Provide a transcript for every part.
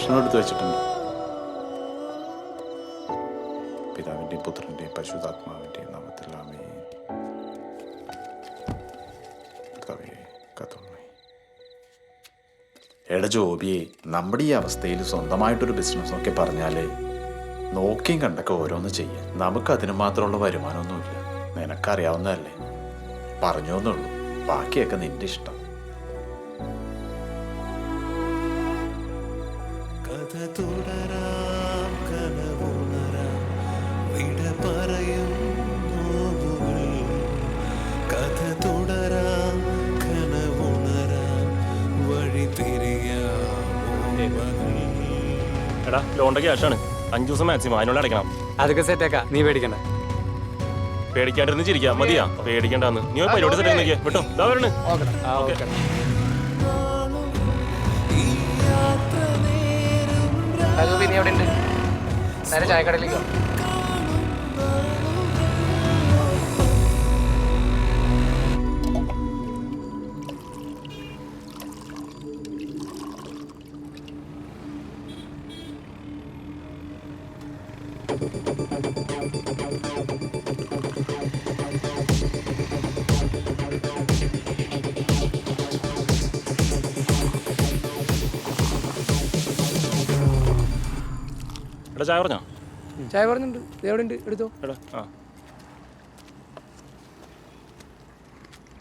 ഭക്ഷണം എടുത്തു വെച്ചിട്ടുണ്ട്. പിതാവിൻ്റെയും പുത്രൻ്റെയും പരിശുദ്ധാത്മാവിൻ്റെയും നാമത്തിൽ ആമേൻ. എടാ ജോബിയെ, നമ്മുടെ ഈ അവസ്ഥയിൽ സ്വന്തമായിട്ടൊരു ബിസിനസ് ഒക്കെ പറഞ്ഞാൽ നോക്കിയും കണ്ടൊക്കെ ഓരോന്ന് ചെയ്യാം. നമുക്കതിന് മാത്രമുള്ള വരുമാനമൊന്നുമില്ല. നിനക്കറിയാവുന്നതല്ലേ, പറഞ്ഞോന്നുള്ളൂ. ബാക്കിയൊക്കെ നിന്റെ ഇഷ്ടം. കഥ തുടരാം, കനവുണരാം, വിട പറയും നോവുകൾ. കഥ തുടരാം, കനവുണരാം, വഴി തിരിയാം. എടാ ലോണിന്റെ ക്യാഷാണ്, 5 ദിവസം മാക്സിമം, അതിനുള്ള അടയ്ക്കണം. അതൊക്കെ സെറ്റാക്കാം, നീ പേടിക്കണ്ട. പേടിക്കാണ്ടിരുന്ന് ചിരിക്കാം, മതിയാ? പേടിക്കണ്ടെന്ന് നീ പരിപാടി സെറ്റ് നോക്കിയേ. വിട്ടോ, ഇതാ വരണേ. പിന്നെ എവിടെ ഉണ്ട്? നേരെ ചായക്കടയിലേക്കോ? എടാ ചായ പറഞ്ഞോ? ചായ പറഞ്ഞിട്ടുണ്ട്, എവിടെ ഉണ്ട്? എടുത്തോ. എടാ ആ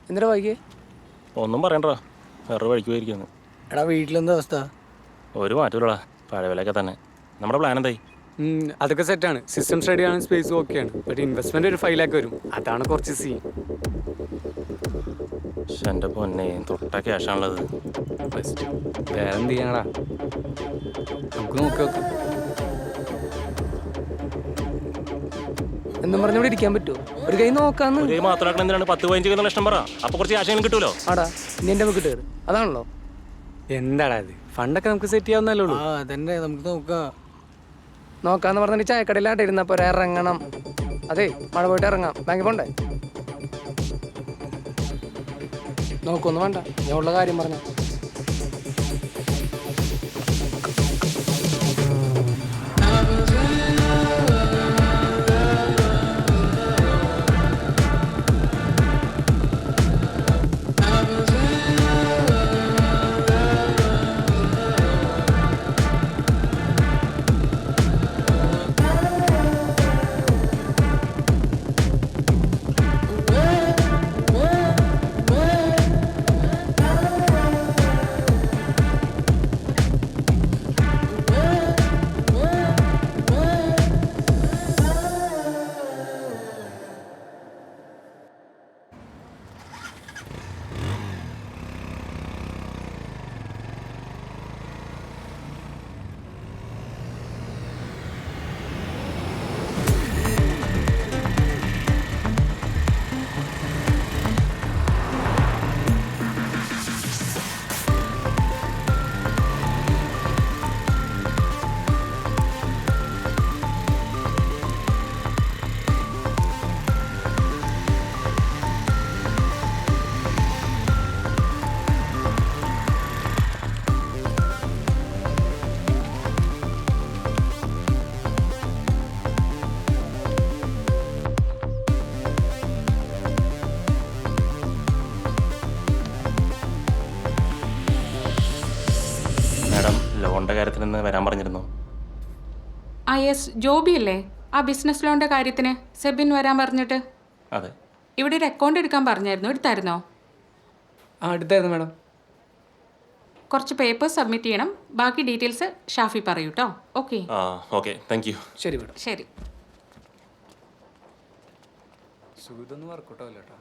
എന്തിനാ വൈകിയേ? ഒന്നും പറയണ്ടാ, വേറെ വഴിക്ക് പോയിരിക്കുന്നു. എടാ വീട്ടിലെന്താ അവസ്ഥ? ഒരു മാറ്റമില്ലടാ, പഴയ വിലയൊക്കെ തന്നെ. നമ്മുടെ പ്ലാൻ എന്തായി? അതൊക്കെ സെറ്റാണ്, സിസ്റ്റം സ്റ്റഡിയാണ്, സ്പേസും ഓക്കെയാണ്. ബട്ട് ഇൻവെസ്റ്റ്മെന്റ് ഒരു 5 lakh വരും, അതാണ് കുറച്ച് സീൻ. പക്ഷെ എൻ്റെ പൊന്നെ, തൊട്ട ക്യാഷാണുള്ളത്. വേറെ എന്ത് ചെയ്യാനടാ, നമുക്ക് നോക്കാം. എന്നും പറഞ്ഞവിടെ ഇരിക്കാൻ പറ്റുമോ? ഒരു കൈ നോക്കാന്ന്. ഒരു കൈ മാത്രമാക്കണം എന്തിനാണ്? 10-15 ലക്ഷം പറ, അപ്പൊ കുറച്ച് ക്യാഷെങ്കിലും കിട്ടുമല്ലോ. ആടാ ഇനി എൻ്റെ നമുക്ക് കയറി, അതാണല്ലോ. എന്താടാ ഇത്, ഫണ്ടൊക്കെ നമുക്ക് സെറ്റ് ചെയ്യാവുന്നല്ലേ ഉള്ളൂ. അതന്നെ നമുക്ക് നോക്കാം. നോക്കാന്ന് പറഞ്ഞിട്ട് ചായക്കടയിലാട്ട് ഇരുന്നപ്പോ ഇറങ്ങണം. അതെ, മഴ പോയിട്ട് ഇറങ്ങാം, ബാങ്കിൽ പോണ്ടേ? നോക്കൊന്നും വേണ്ട, ഞാൻ ഉള്ള കാര്യം പറഞ്ഞ. ലോണിന്റെ കാര്യത്തിൽ നിന്ന് വരാൻ പറഞ്ഞിരുന്നു. ആ യെസ്, ജോബി അല്ലേ? ആ ബിസിനസ് ലോണിന്റെ കാര്യത്തിന് സെബിൻ വരാൻ പറഞ്ഞിട്ട്. അതെ. ഇവിടെ ഒരു അക്കൗണ്ട് എടുക്കാൻ പറഞ്ഞായിരുന്നു, എടുത്തായിരുന്നോ? ആ എടുത്തായിരുന്നു മാഡം. കുറച്ച് പേപ്പേഴ്സ് സബ്മിറ്റ് ചെയ്യണം, ബാക്കി ഡീറ്റെയിൽസ് ഷാഫി പറയൂ കേട്ടോ. ഓക്കെ. ആ ഓക്കെ, താങ്ക് യു. ശരി മാഡം. ശരി. സുഖിതൊന്നും വർക്കൗട്ടോ ഇല്ല കേട്ടോ.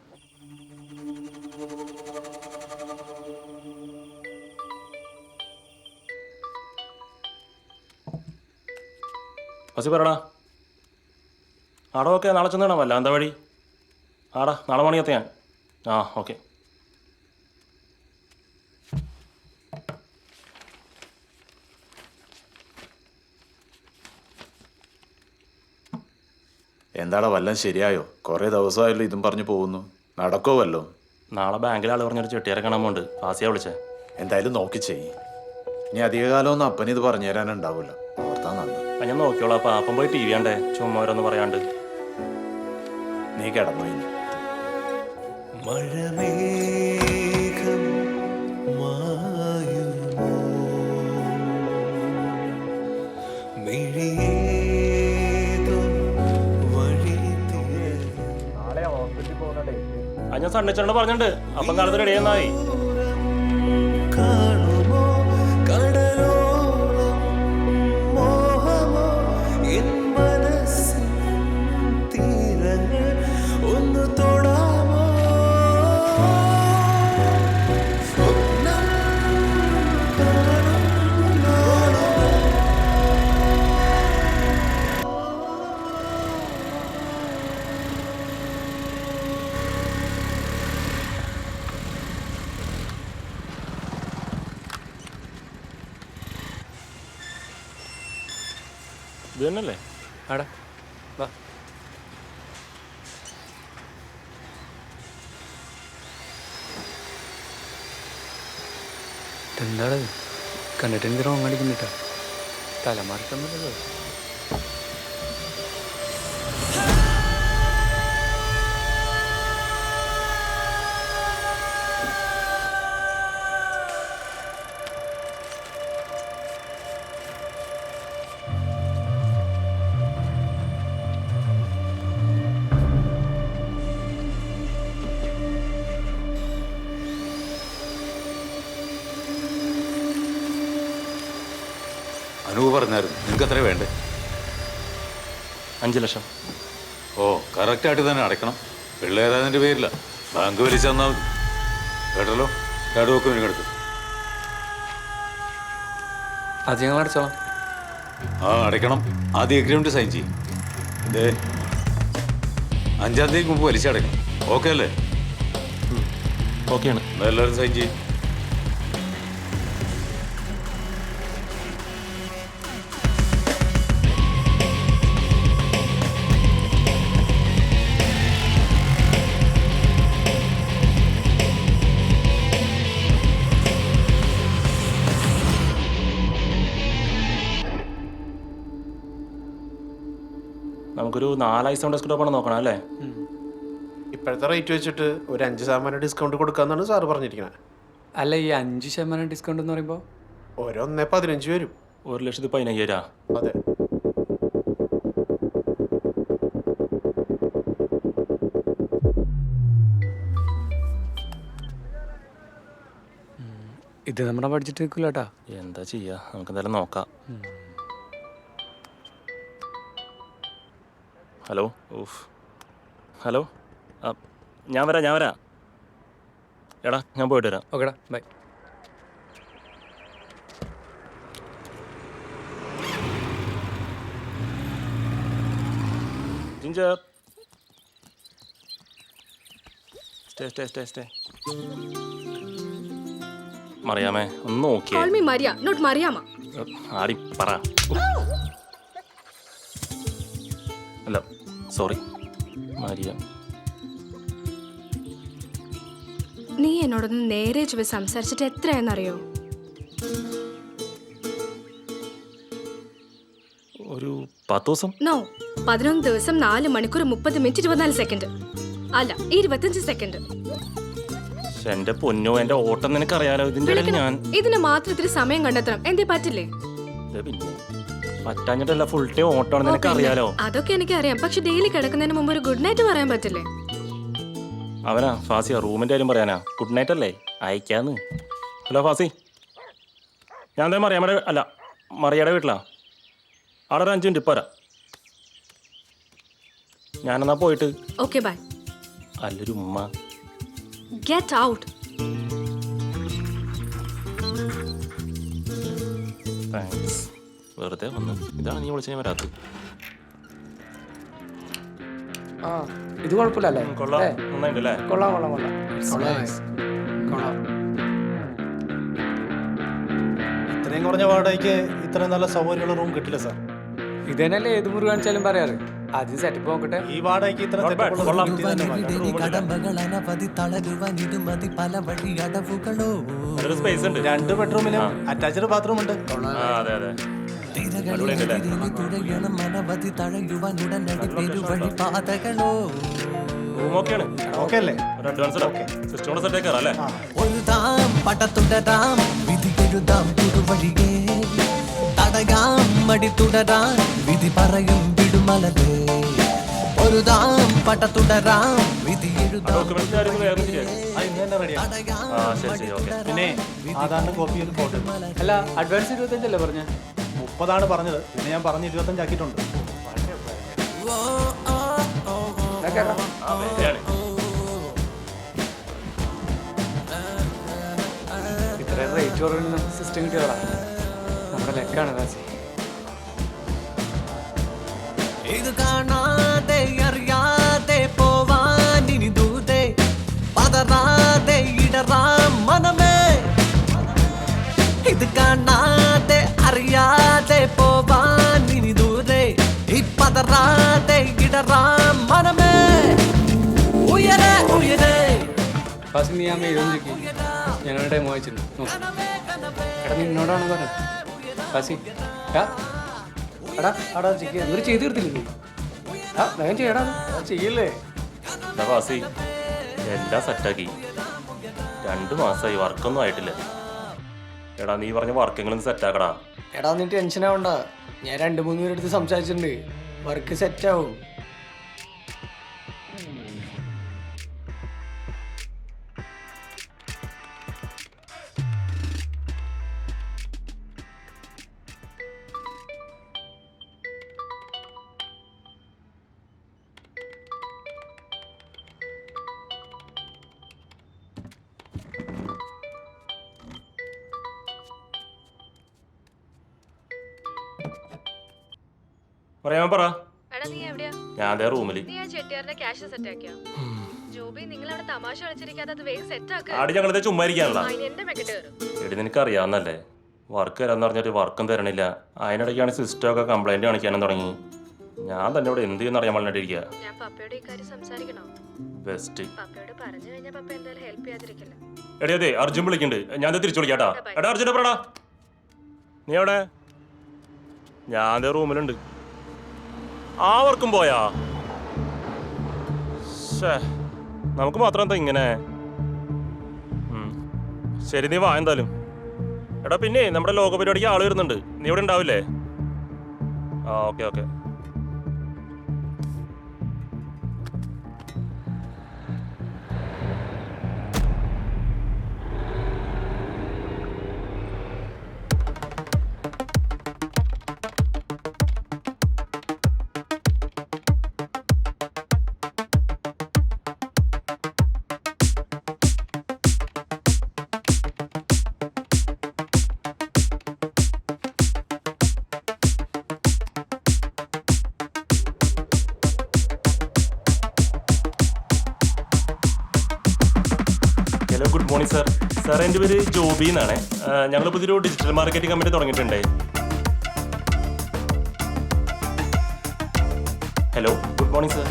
ബസ്സിൽ പറയടാ. ആടാ ഓക്കെ, നാളെ ചെന്നിടാം. വല്ല എന്താ വഴി? ആടാ നാളെ മണി എത്തിയാൻ. ആ ഓക്കെ. എന്താടാ വല്ലതും ശരിയായോ? കുറേ ദിവസമായല്ലോ ഇതും പറഞ്ഞു പോകുന്നു. നടക്കുമല്ലോ? നാളെ ബാങ്കിലെ ആൾ പറഞ്ഞൊരു ചെട്ടിയാരെ കാണാൻ പോകുന്നുണ്ട്. ഫാസിയാ വിളിച്ചേ. എന്തായാലും നോക്കി ചെയ്യ്. ഇനി അധികകാലമൊന്നും അപ്പന് ഇത് പറഞ്ഞു തരാനുണ്ടാവില്ല. ഓർത്താ നന്ന്. ആ, ഞാൻ നോക്കിയോളാം. അപ്പം അപ്പം പോയി ടി വി കണ്ടേ, ചുമ്മാ ഓരോന്ന് പറയാണ്ട്. നീ കിടന്നു ഇനി. മഴമേഘം മായുമോ മിഴിയേതോ വഴി ആ, ഞാൻ സണ്ണിച്ചോണ്ട് പറഞ്ഞിട്ടുണ്ട്. അപ്പം കാലത്ത് റെഡി എന്നായി. കാണുമോ കടലോളം മോഹമോ എൻ മനസ്സിൻ തീരങ്ങൾ ഒന്ന് തൊടാമോ സ്വപ്നം കാണും നാളുകൾ ഇത് തന്നെയല്ലേ? ആടാ വാ. എന്താടാ കണ്ടിട്ട് എനിക്ക് റോങ് അടിക്കുന്നിട്ടാ. തലമാറിട്ടൊന്നുമല്ലോ. അനൂപ് പറഞ്ഞായിരുന്നു നിങ്ങൾക്ക് എത്ര വേണ്ടേ? 5 ലക്ഷം. ഓ കറക്റ്റായിട്ട് തന്നെ അടയ്ക്കണം. പിള്ളേരതിൻ്റെ പേരില്ല, ബാങ്ക് വലിച്ചു തന്നാൽ മതി. കേട്ടല്ലോ, രണ്ടുമൊക്കെ ഇനിക്കെടുത്ത്. അത് ഞങ്ങൾ അടച്ചോളാം. ആ അടയ്ക്കണം. ആദ്യം എഗ്രിമെൻറ്റ് സൈൻ ചെയ്യും. ഇതേ 5-ാം തീയതിക്ക് മുമ്പ് വലിച്ചു അടയ്ക്കണം. ഓക്കെ അല്ലേ? ഓക്കെയാണ്. എന്നാൽ എല്ലാവരും സൈൻ ചെയ്യും. നമുക്കൊരു 4 ഐസോൺ ഡെസ്ക്ടോപ്പാണ് നോക്കണം അല്ലേ? ഇപ്പോഴത്തെ റേറ്റ് വെച്ചിട്ട് ഒരു 5% ഡിസ്കൗണ്ട് കൊടുക്കാന്നാണ് സാറ് പറഞ്ഞിരിക്കുന്നത്. അല്ല, ഈ 5% ഡിസ്കൗണ്ട് എന്ന് പറയുമ്പോൾ ഒരു 1.15 വരും. 1,15,000. അതെ. ഇത് നമ്മുടെ ബഡ്ജറ്റ് നിൽക്കില്ല കേട്ടാ. എന്താ ചെയ്യാ, നമുക്ക് എന്തായാലും നോക്കാം. ഹലോ. ഓഫ്. ഹലോ. ആ, ഞാൻ വരാം. എടാ ഞാൻ പോയിട്ട് വരാം. ഓക്കെടാ, ബൈ. ജിഞ്ചർ. സ്റ്റേ. മറിയാമേ ഒന്ന് നോക്കിയേ. Call me Maria, not Mariama. ആടി പറ. അല്ല സോറി മരിയ. നീ എന്നോടൊന്ന് നേരെ ചുവ സംസാരിച്ചിട്ട് എത്രയാണെന്നറിയോ? ഒരു 10 ദിവസം. നോ, 11 ദിവസം 4 മണിക്കൂർ 30 മിനിറ്റ് 24 സെക്കൻഡ്. അല്ല, 25 സെക്കൻഡ്. എന്റെ പൊന്നോ, എന്റെ ഓട്ടം നിനക്കറിയാലോ. ഇതിന്റെ ഇടയിൽ ഞാൻ ഇതിന് മാത്രം ഇത്തിരി സമയം കണ്ടെത്തണം. എന്തേ പറ്റില്ലേ? പിന്നെ പറ്റാഞ്ഞിട്ടല്ല, ഫുൾ ടൈം ഓട്ടമാണ്, നിനക്കറിയാലോ. അതൊക്കെ എനിക്കറിയാം. പക്ഷെ ഡെയിലി കിടക്കുന്നതിന് മുമ്പ് ഒരു ഗുഡ് നൈറ്റ് പറയാൻ പറ്റില്ലേ? അവനാ ഫാസിയ, റൂമിന്റെ കാര്യം പറയാനാ. ഗുഡ് നൈറ്റ് അല്ലേ, അയക്കാന്ന്. ഹലോ ഫാസി, ഞാൻ എന്താ മറിയയുടെ വീട്ടിലാ. അവിടെ ഒരു 5 മിനിറ്റ് ഇപ്പം വരാം. ഞാനെന്നാ പോയിട്ട്. Okay bye. അല്ലൊരു ഉമ്മ. Get out. താങ്ക്സ്. വെറുതെ വന്നു. ഇതാണ് നീ വിളിച്ച ഞാൻ വരാത്തത്. ആ ഇത് കുഴപ്പമില്ലല്ലേ? കൊള്ളാം, നന്നായിട്ടല്ലേ? കൊള്ളാം. ഇത്രയും കുറഞ്ഞ വാടകയ്ക്ക് ഇത്രയും നല്ല സൗകര്യമുള്ള റൂം കിട്ടില്ല സാർ. ഇത് തന്നെയല്ലേ ഏത് മുറി കാണിച്ചാലും പറയാറ്. ആദ്യം സെറ്റപ്പ് നോക്കട്ടെ. ഈ വാടകയ്ക്ക് ഇത്ര Not bad. കൊള്ളാം. കടമ്പകളനവധി തളരുവനിതുമതി പല വഴി അടവുകളോ നല്ലൊരു സ്പേസ് ഉണ്ട്. 2 ബെഡ്റൂമിലും അറ്റാച്ച്ഡ് ബാത്റൂം ഉണ്ട്. ആ, അതെ അതെ. തുരയണം അനവധി തഴയുവനുടനടി പെരുവഴി പാതകളോ റൂം ഓക്കെയാണ്. ഓക്കെ അല്ലേ? ഒരു അഡ്വാൻസ് സിസ്റ്റം കൂടെ സെറ്റ് ആക്കാറ അല്ലേ? ഒഴുതാം പടത്തുടരാം വിധി എഴുതാം പുതുവഴിയേ തടയാം മടി തുടരാൻ വിധി പറയും വിടുമലതേ ഒരുതാം പടത്തുടരാം വിധി എഴുതാം ഡോക്യുമെന്റ്സ് കാര്യങ്ങൾ വേറെ ശരിയാക്കി. ആ, ശരി ശരി, ഓക്കെ. പിന്നെ ആധാറിന്റെ കോപ്പി ഒരു ഫോട്ടോ. അല്ല അഡ്വാൻസ് 25 പറഞ്ഞ 30 പറഞ്ഞത്. പിന്നെ ഞാൻ പറഞ്ഞ് 25 ആക്കിയിട്ടുണ്ട്. ആ, ശരിയാണ്. ഇത്രയും റേറ്റ് കുറവിന് നമുക്ക് സിസ്റ്റം കിട്ടിയോളാം. നമ്മുടെ ലെക്കാണ് കാശി. ഇത് കാണാതെ അറിയാതെ പോവാൻ ഇനി ദൂരെ പതറാതെ ഇടറാം മനമേ ഇത് കാണാതെ അറിയാതെ പോവാൻ ഇനി ദൂരെ ഈ പതറാതെ ഇടറാം മനമേ ഉയരെ ഉയരെ ഫാസി നീ ആ മെയിലും ചോദിക്കും. ഞങ്ങളുടെ ഡെമോ അയച്ചിട്ടുണ്ട്. നോക്ക്. എടാ നിന്നോടാണ് പറഞ്ഞത് ഫാസി. എടാ ഇവര് ചെയ്ത് തീർത്തില്ലേ? വേഗം ചെയ്യടാ. ചെയ്യല്ലേ? എടാ വാസി, എല്ലാം സെറ്റാക്കി. 2 മാസമായി, വർക്കൊന്നും ആയിട്ടില്ല. എടാ നീ പറഞ്ഞ വർക്കെങ്കിലും സെറ്റാക്കടാ. എടാ നീ ടെൻഷൻ ആവണ്ട. ഞാൻ 2-3 പേരെടുത്ത് സംസാരിച്ചിട്ടുണ്ട്. വർക്ക് സെറ്റ് ആവും. പറയാൻ പറ. എടാ നീ എവിടെയാ? ഞാൻ അതേ റൂമില്. നീ ആ ചെട്ടിയാറിന്റെ ക്യാഷ് സെറ്റ് ആക്കിയോ? ജോബി നിങ്ങൾ അവിടെ തമാശ കളിച്ചിരിക്കാതെ അത് വേഗം സെറ്റ് ആക്കുക. ആടി ഞങ്ങളിത് ചുമ്മാ ഇരിക്കാനുള്ള. അതിന് എന്റെ മെക്കിട്ട് കയറും. എടി നിനക്ക് അറിയാവുന്നല്ലേ, വർക്ക് തരാന്ന് പറഞ്ഞിട്ട് വർക്കും തരണില്ല. അതിനിടയ്ക്കാണ് സിസ്റ്റമൊക്കെ കംപ്ലൈന്റ് കാണിക്കാനും തുടങ്ങി. ഞാൻ തന്നെ ഇവിടെ എന്ത് ചെയ്യുന്ന അറിയാൻ വേണ്ടിയിരിക്കുക. ഞാൻ പപ്പയോട് ഈ കാര്യം സംസാരിക്കണോ? ബെസ്റ്റ്. പപ്പയോട് പറഞ്ഞു കഴിഞ്ഞാൽ പപ്പ എന്തായാലും ഹെൽപ്പ് ചെയ്യാതിരിക്കില്ല. എടി അതെ, അർജുൻ വിളിക്കുന്നുണ്ട്. ഞാൻ തിരിച്ചു വിളിക്കാട്ടാ. എടാ അർജുൻ എപ്പടാ? നീ എവിടെ? ഞാൻ അതേ റൂമിലുണ്ട്. ആ വർക്കും പോയാ? നമുക്ക് മാത്രം എന്താ ഇങ്ങനെ? ശരി, നീ വാ എന്തായാലും. എടാ പിന്നെ നമ്മുടെ ലോക പരിപാടിക്ക് ആള് വരുന്നുണ്ട്. നീ ഇവിടെ ഉണ്ടാവില്ലേ? ആ, okay okay. Hello, good morning sir. Sir എൻ്റെ പേര് ജോബി എന്നാണ്. ഞങ്ങൾ പുതിയൊരു ഡിജിറ്റൽ മാർക്കറ്റിംഗ് കമ്പനി തുടങ്ങിയിട്ടുണ്ട്. Hello, good morning sir.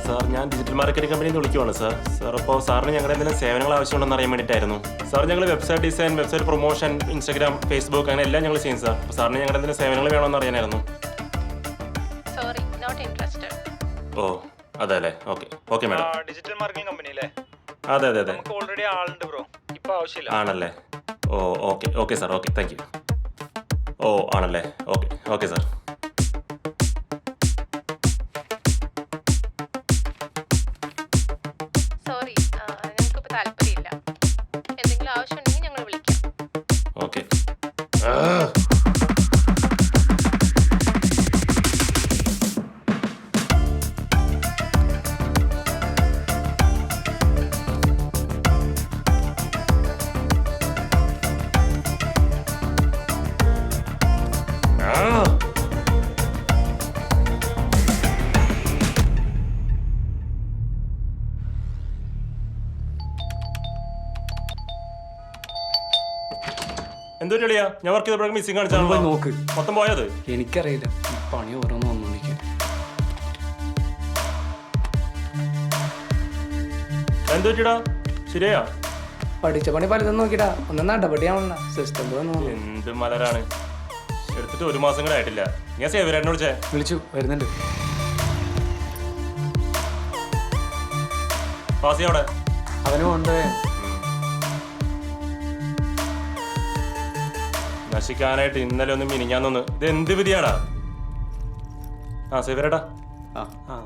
Sir ഞാൻ ഡിജിറ്റൽ മാർക്കറ്റിംഗ് കമ്പനിയിൽ നിന്ന് വിളിക്കുവാണ് സാർ. സാർ അപ്പോൾ സാറിന് ഞങ്ങളുടെ എന്തെങ്കിലും സേവനങ്ങൾ ആവശ്യമുണ്ടെന്ന് അറിയാൻ വേണ്ടിയിട്ടായിരുന്നു. സാർ ഞങ്ങൾ website design, website promotion, Instagram, Facebook അങ്ങനെ എല്ലാം ഞങ്ങൾ ചെയ്യും സാർ. അപ്പോൾ സാറിന് ഞങ്ങളുടെ എന്തെങ്കിലും സേവനങ്ങൾ വേണമെന്ന് അറിയാനായിരുന്നു. Sorry, not interested. ഓ അതെ അല്ലേ, okay okay madam. Digital marketing company അല്ലേ? അതെ അതെ അതെ. നമുക്ക് ഓൾറെഡി ആളുണ്ട് ബ്രോ, ഇപ്പൊ ആവശ്യമില്ല. ആണല്ലേ? Oh okay okay sir, okay thank you. Oh ആണല്ലേ, ഓക്കെ ഓക്കെ സാർ. സോറി, ഞങ്ങൾക്കിപ്പോൾ താല്പര്യമില്ല. എന്തെങ്കിലും ആവശ്യമുണ്ടെങ്കിൽ ഞങ്ങൾ വിളിക്കാം. ഓക്കെ. എന്തൊരു കളിയാ? ഞാൻ വർക്ക് ചെയ്തപ്പോഴൊക്കെ മിസ്സിംഗ് കാണിച്ചാണല്ലോ. നോക്ക്, മൊത്തം പോയത്? എനിക്കറിയില്ല, ഈ പണി ഓരോന്ന് വന്നോണ്ടിരിക്കും. എന്ത് പറ്റിടാ? ശരിയാ? പഠിച്ച പണി പലതും നോക്കിടാ, ഒന്നും നടപടിയാവണ്ട. സിസ്റ്റം എന്ത് മലരാണ് എടുത്തിട്ട് 1 മാസം കൂടെ ആയിട്ടില്ല. ഞാൻ സേവരേട്ടനെ വിളിച്ചേ. വിളിച്ചു, വരുന്നുണ്ട്. ഫാസി അവിടെ? അവന് കൊണ്ടേ നശിക്കാനായിട്ട് ഇന്നലെ ഒന്ന് മിനിഞ്ഞാന്നൊന്ന്. ഇത് എന്ത് വിധിയാടാ? ആ സേവരേട്ടാ. ആ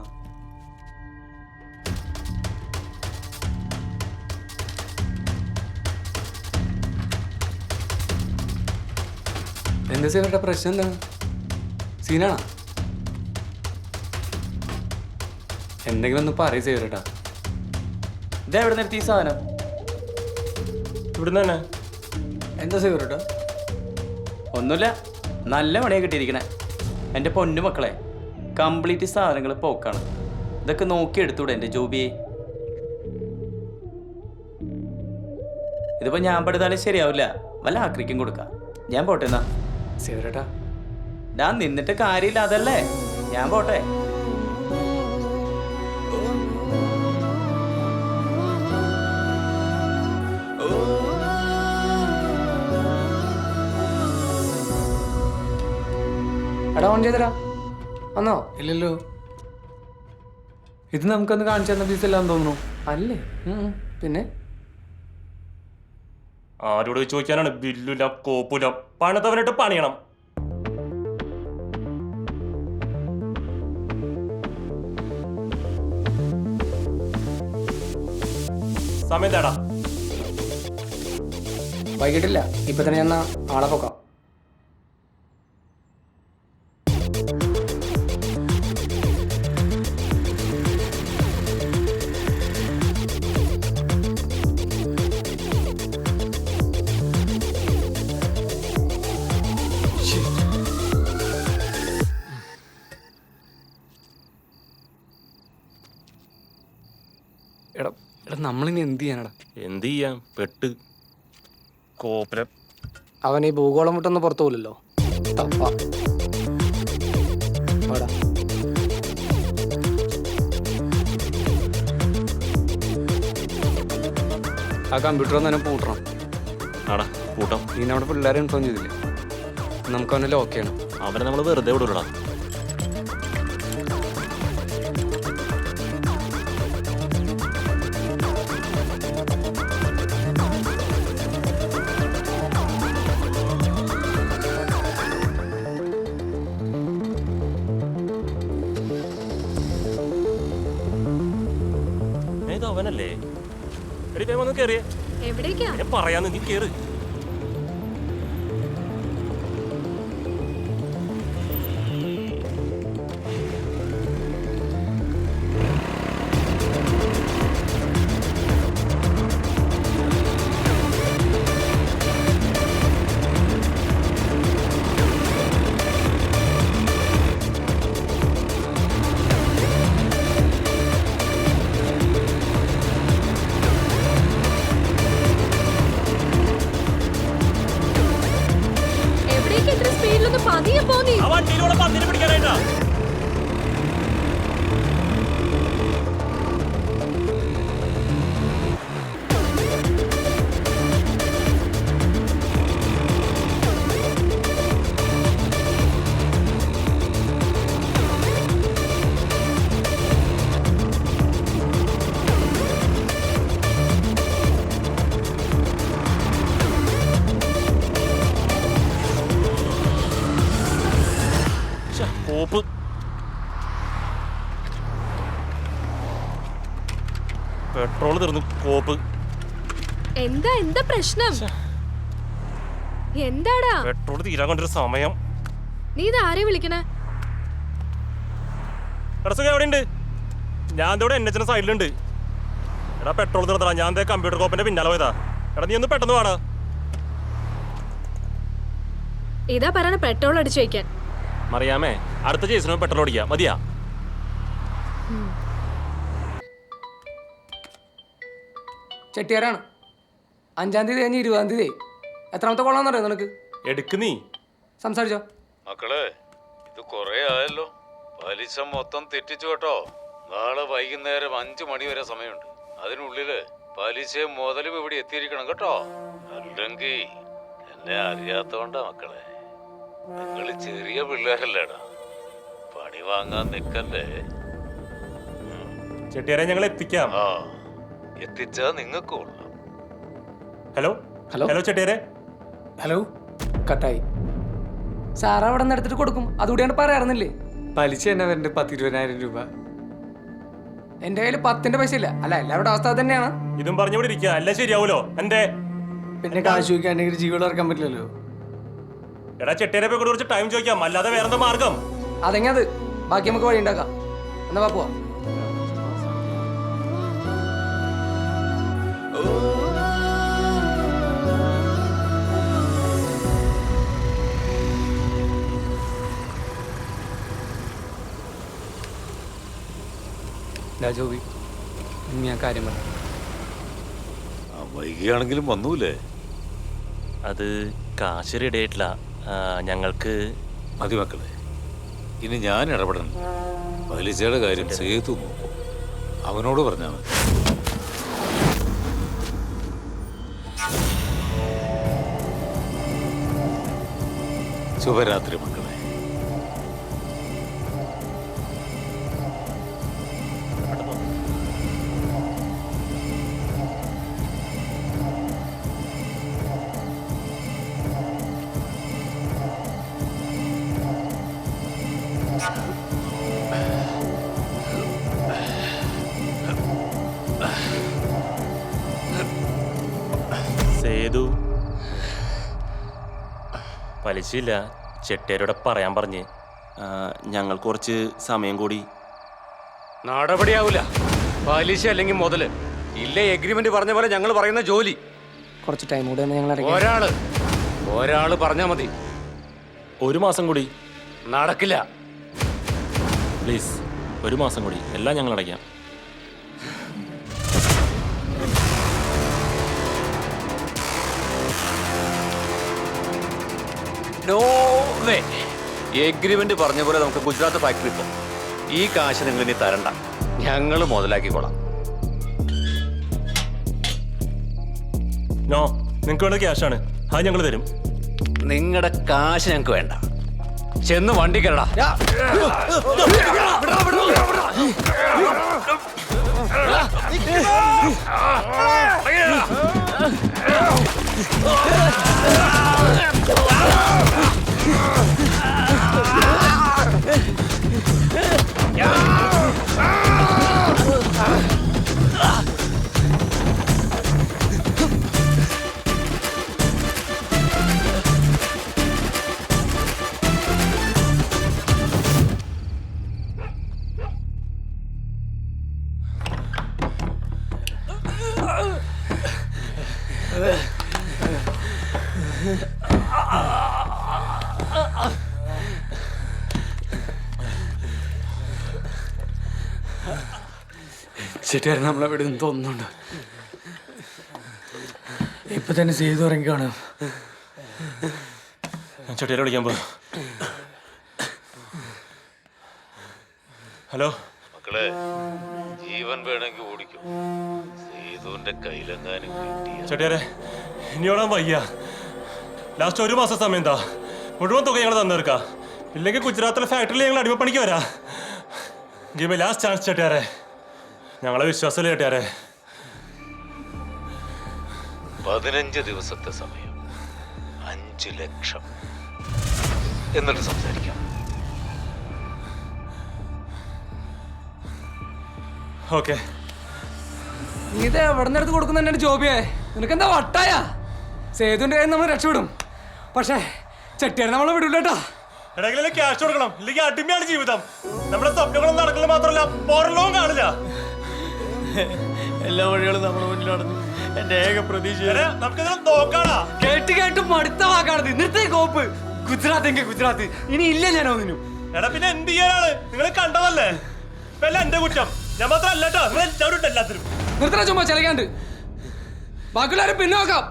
എന്താ സേവരുടെ പ്രശ്നം? എന്താണ്? സീനാണോ? എന്തെങ്കിലും ഒന്ന് പറയും സേവരേട്ടാ. ഇതെവിടെ നിർത്തി ഈ സാധനം? ഇവിടുന്ന് തന്നെ. എന്താ സേവരേട്ടാ? ഒന്നുമില്ല, നല്ല പണിയാണ് കിട്ടിയിരിക്കണേ. എൻ്റെ പൊന്നു മക്കളെ, കംപ്ലീറ്റ് സാധനങ്ങൾ പോക്കാണ്. ഇതൊക്കെ നോക്കി എടുത്തൂടെ എൻ്റെ ജോബിയെ? ഇതിപ്പോൾ ഞാൻ പെടുത്താലും ശരിയാവില്ല, വല്ല ആക്രിക്കും കൊടുക്കാം. ഞാൻ പോട്ടെ എന്നാ. സേവരേട്ടാ, ഞാൻ നിന്നിട്ട് കാര്യമില്ല, അതല്ലേ? ഞാൻ പോട്ടെ. എടാ ഓൺ ചെയ്തരാ. വന്നോ? ഇല്ലല്ലോ. ഇത് നമുക്കൊന്ന് കാണിച്ചു തന്ന പീസ് എല്ലാം തോന്നുന്നു. അല്ലേ? പിന്നെ ആരോട് ചോദിക്കാനാണ്? ബില്ലുല കോപ്പുല പണിതവനായിട്ട് പണിയണം. സമയം തേടാ. വൈകിട്ടില്ല, ഇപ്പൊ തന്നെ ഞാൻ ആളെ പൊക്കാം. എടാ എടാ, നമ്മളിനി എന്ത് ചെയ്യാനടാ? എന്ത് ചെയ്യാം? പെട്ട് കോപ്പരം. അവൻ ഈ ഭൂഗോളം വിട്ടൊന്നും പുറത്തു പോലല്ലോ. ആ കമ്പ്യൂട്ടർ ഒന്ന് തന്നെ പൂട്ടണം. ആടാ കൂട്ടം. നീ നമ്മുടെ പിള്ളേരെ ഇൻഫോം ചെയ്തില്ലേ? നമുക്ക് അവനെ ലോക്ക് ചെയ്യണം. അവരെ നമ്മൾ വെറുതെ വിടൂടാ. അവനല്ലേ? എടി വേഗം ഒന്ന് കേറിയേ. എവിടേക്കാ? ഞാൻ പറയാന്ന്, നീ കേറ്. ആ വണ്ടിയിലൂടെ പന്നിനെ പിടിക്കാനായിട്ടാ. കോപ്പ് പെട്രോൾ തീർന്നു. കോപ്പ് എന്താ എന്താ പ്രശ്നം? എന്താടാ? പെട്രോൾ തീരാൻ കൊണ്ടൊരു സമയം. നീ ഇത് ആരെ വിളിക്കണേ? എടാ സുഖം എവിടെയുണ്ട്? ഞാൻ ഇതോടെ NH സൈഡിലുണ്ട്. എടാ പെട്രോൾ തീർന്നടാ. ഞാൻ കമ്പ്യൂട്ടർ കോപ്പിന്റെ പിന്നാലെ പോയതാ. എടാ നീ ഒന്ന് പെട്ടെന്ന് വാടാ. ഇതാ പറയണ പെട്രോൾ അടിച്ചു വയ്ക്കാൻ. മറിയാമേ, അടുത്ത ചേസിന് പെട്രോൾ അടിക്കാം. മതിയാ? ചെട്ടിയാരാണ്. 5-ാം തീയതി കഴിഞ്ഞ് 20-ാം തീയതി എത്രാമത്തെ കോളാന്ന് അറിയോ നിനക്ക്? എടുക്ക് നീ. സംസാരിച്ചോ. മക്കളെ ഇത് കുറെ ആയല്ലോ. പലിശ മൊത്തം തെറ്റിച്ചു കേട്ടോ. നാളെ വൈകുന്നേരം 5 മണി വരെ സമയമുണ്ട്. അതിനുള്ളില് പലിശയും മുതലും ഇവിടെ എത്തിയിരിക്കണം കേട്ടോ. അല്ലെങ്കിൽ എന്നെ അറിയാത്തോണ്ടാ മക്കളെ. നിങ്ങള് ചെറിയ പിള്ളേരല്ലേടാ. പണി വാങ്ങാൻ നിക്കല്ലേ. ചെട്ടിയാരെ ഞങ്ങൾ എത്തിക്കാം. ആ എത്തിച്ചാ നിങ്ങൾക്ക് കൊള്ളാം. Hello hello. ഹലോ ചെട്ടിയാരെ. ഹലോ. കട്ടായി. സാറ് അവിടെ നിന്ന് എടുത്തിട്ട് കൊടുക്കും. അതുകൂടിയാണ് പറയാറുന്നില്ലേ? പലിശ തന്നെ വരണ്ട് 10-20,000 രൂപ. എന്റെ കയ്യിൽ 10ന്റെ പൈസ ഇല്ല. അല്ല എല്ലാവരുടെ അവസ്ഥ തന്നെയാണ്. ഇതും പറഞ്ഞുകൂടി ഇരിക്കുക. അല്ല ശരിയാവൂലോ എന്റെ. പിന്നെ കാശ് ചോദിക്കാണ്ടെങ്കിൽ ജീവൻ ഇറക്കാൻ പറ്റില്ലല്ലോ. എടാ ചെട്ടിയാരെ പോയി കുറച്ച് ടൈം ചോദിക്കാം. അല്ലാതെ വേറെന്താ മാർഗം? അതെങ്ങനെ അത് ബാക്കി നമുക്ക് വഴി ഉണ്ടാക്കാം. എന്നാ പോവാ. ജോബി ഞാൻ കാര്യം പറയാം. വൈകിയാണെങ്കിലും വന്നൂലേ? അത് കാശ് റെഡി ആയിട്ടില്ല. ഞങ്ങൾക്ക് മതി മക്കളെ, ഇനി ഞാൻ ഇടപെടണം. പലിശയുടെ കാര്യം സേതു നോക്കും. അവനോട് പറഞ്ഞാൽ മതി. ശുഭരാത്രി മക്കളെ. സേതു പലിശയില്ല. ചെട്ടിയാരോടെ പറയാൻ പറഞ്ഞ് ഞങ്ങൾക്ക് കുറച്ച് സമയം കൂടി. നടപടിയാവൂല. പലിശ അല്ലെങ്കിൽ മുതല് ഇല്ല. എഗ്രിമെന്റ് പറഞ്ഞ പോലെ ഞങ്ങൾ പറയുന്ന ജോലി. കുറച്ച് ടൈം കൂടെ ഞങ്ങൾ ഒരാള് പറഞ്ഞാ മതി. 1 മാസം കൂടി. നടക്കില്ല. പ്ലീസ് 1 മാസം കൂടി. എല്ലാം ഞങ്ങൾ അടയ്ക്കാം. No way. എഗ്രിമെന്റ് പറഞ്ഞ പോലെ നമുക്ക് ഗുജറാത്ത് ഫാക്ടറി ഇപ്പം. ഈ കാശ് നിങ്ങൾ ഇനി തരണ്ട. ഞങ്ങൾ മുതലാക്കിക്കോളാം. നോ, നിങ്ങൾക്ക് വേണ്ട ക്യാഷാണ്. അത് ഞങ്ങൾ തരും. നിങ്ങളുടെ കാശ് ഞങ്ങൾക്ക് വേണ്ട. ചെന്ന് വണ്ടി കയറടാ. ചേട്ടാ നമ്മളെ ഇവിടെ നിന്ന് തോന്നുന്നുണ്ട്. ഇപ്പൊ തന്നെ ചെയ്തു ഇറങ്ങിക്കാണ്. ചെട്ടിയാരെ വിളിക്കാൻ പോ. ഹലോ മക്കളെ, ജീവൻ വേണമെങ്കിൽ ഓടിക്കും. സേതുവിന്റെ കയ്യിലെങ്ങാനും കിട്ടിയ ചെട്ടിയാരെ ഇനിയോടാൻ വയ്യ. ലാസ്റ്റ് 1 മാസം സമയം എന്താ? മുഴുവൻ തുക ഞങ്ങൾ തന്നേർക്കാം. ഇല്ലെങ്കിൽ ഗുജറാത്തിലെ ഫാക്ടറിയിൽ ഞങ്ങൾ അടിമപ്പണിക്ക് വരാം. ഗിവ് മൈ ലാസ്റ്റ് ചാൻസ് ചെട്ടിയാരെ. ഞങ്ങളെ വിശ്വാസമില്ല ചെട്ടിയാരെ. 15 ദിവസത്തെ സമയം, 5 ലക്ഷം. എന്നിട്ട് സംസാരിക്കാം. ഓക്കെ. ഇത് എവിടെ നിന്ന് എടുത്ത് കൊടുക്കുന്ന ജോബിയെ? നിനക്കെന്താ വട്ടായ? സേതുവിന്റെ കയ്യിൽ നമ്മൾ രക്ഷപ്പെടും. പക്ഷേ ചെട്ടിയാരെ നമ്മളെ വിടൂലേട്ടാ. എവിടെയെങ്കിലും ക്യാഷ് കൊടുക്കണം. ഇല്ലെങ്കിൽ അടിമയാണ് ജീവിതം. നമ്മുടെ സ്വപ്നങ്ങളൊന്നും നടക്കില്ല. മാത്രമല്ല പുറലോകം കാണില്ല. എല്ലാ വഴികളും നമ്മുടെ മുന്നിൽ നടന്നു. എന്റെ ഏക പ്രതീക്ഷ നമുക്കിത് നോക്കാടാ. കേട്ട് കേട്ട് മടുത്ത വാക്കാണത്. നിർത്തേ കോപ്പ്. ഗുജറാത്ത് എങ്കിൽ ഗുജറാത്ത്. ഇനി ഇല്ല ഞാൻ ഒന്നിനും. എടാ പിന്നെ എന്ത് ചെയ്യാനാണ്? നിങ്ങൾ കണ്ടതല്ലേ. ഇപ്പൊ എല്ലാം എന്റെ കുറ്റം. ഞാൻ മാത്രം അല്ലട്ടോ. നിങ്ങൾ എല്ലാവരും ഉണ്ട്. എല്ലാത്തിനും നിർത്തണ ചുമ്മാ ചിലക്കാണ്ട്. ബാക്കിയുള്ളവരെ പിന്നെ നോക്കാം.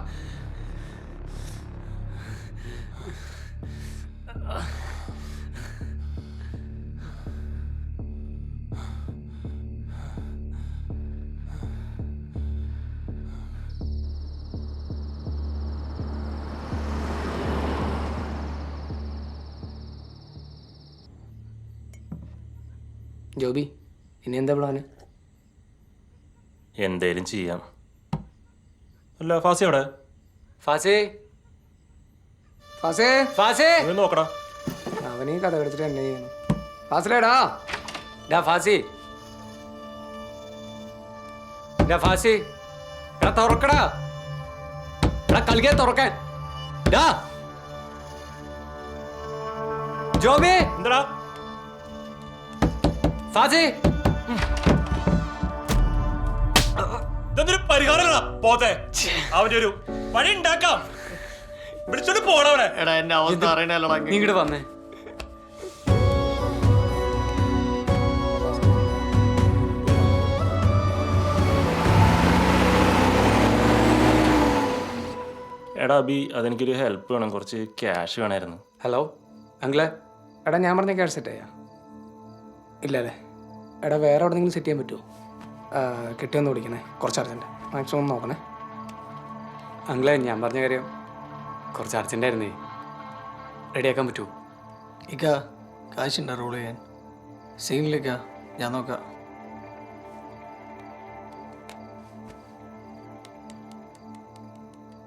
ജോബി ഇനി എന്താ പ്ലാന്? എന്തേലും ചെയ്യാം. അല്ല ഫാസി അവിടെ ഫാസേ ഫാസേ ഫാസേ നീ നോക്കടാ. അവനീ കഥ എടുത്തിട്ട് എന്നെ ചെയ്യുന്നു. ഫാസിലേടാ ഡാ ഫാസി ഡാ ഫാസി എടാ തുറക്കടാ എടാ കളിക്കാൻ തുറക്കാൻ ഡാ ജോബി എന്താടാ ഫാസി ഇതൊന്നൊരു പരിഹാരമല്ല പോത്തെ. അവന്റെ ഒരു വഴി ഉണ്ടാക്കാം. വിളിച്ചോണ്ട് പോണവനെ. എടാ എന്റെ അവസ്ഥ അറിയണല്ലോ. നീ ഇങ്ങോട്ട് വന്നേ. എടാ അബി അതെനിക്കൊരു ഹെൽപ്പ് വേണം. കുറച്ച് ക്യാഷ് വേണമായിരുന്നു. ഹലോ അങ്കിളെ, എടാ ഞാൻ പറഞ്ഞ ക്യാഷ് സെറ്റ് ചെയ്യാം. ഇല്ല അല്ലേ? എടാ വേറെ എവിടെയെങ്കിലും സെറ്റ് ചെയ്യാൻ പറ്റുമോ? കിട്ടിയൊന്ന് വിളിക്കണേ, കുറച്ച് അർജൻറ്റ്. മാക്സിമം ഒന്ന് നോക്കണേ. അങ്കിളെ ഞാൻ പറഞ്ഞ കാര്യം കുറച്ച് അർജൻറ്റായിരുന്നേ, റെഡിയാക്കാൻ പറ്റുമോ? ഇക്ക കാശുണ്ടോ റോൾ ചെയ്യാൻ? സീനിലിക്ക, ഞാൻ നോക്കാം.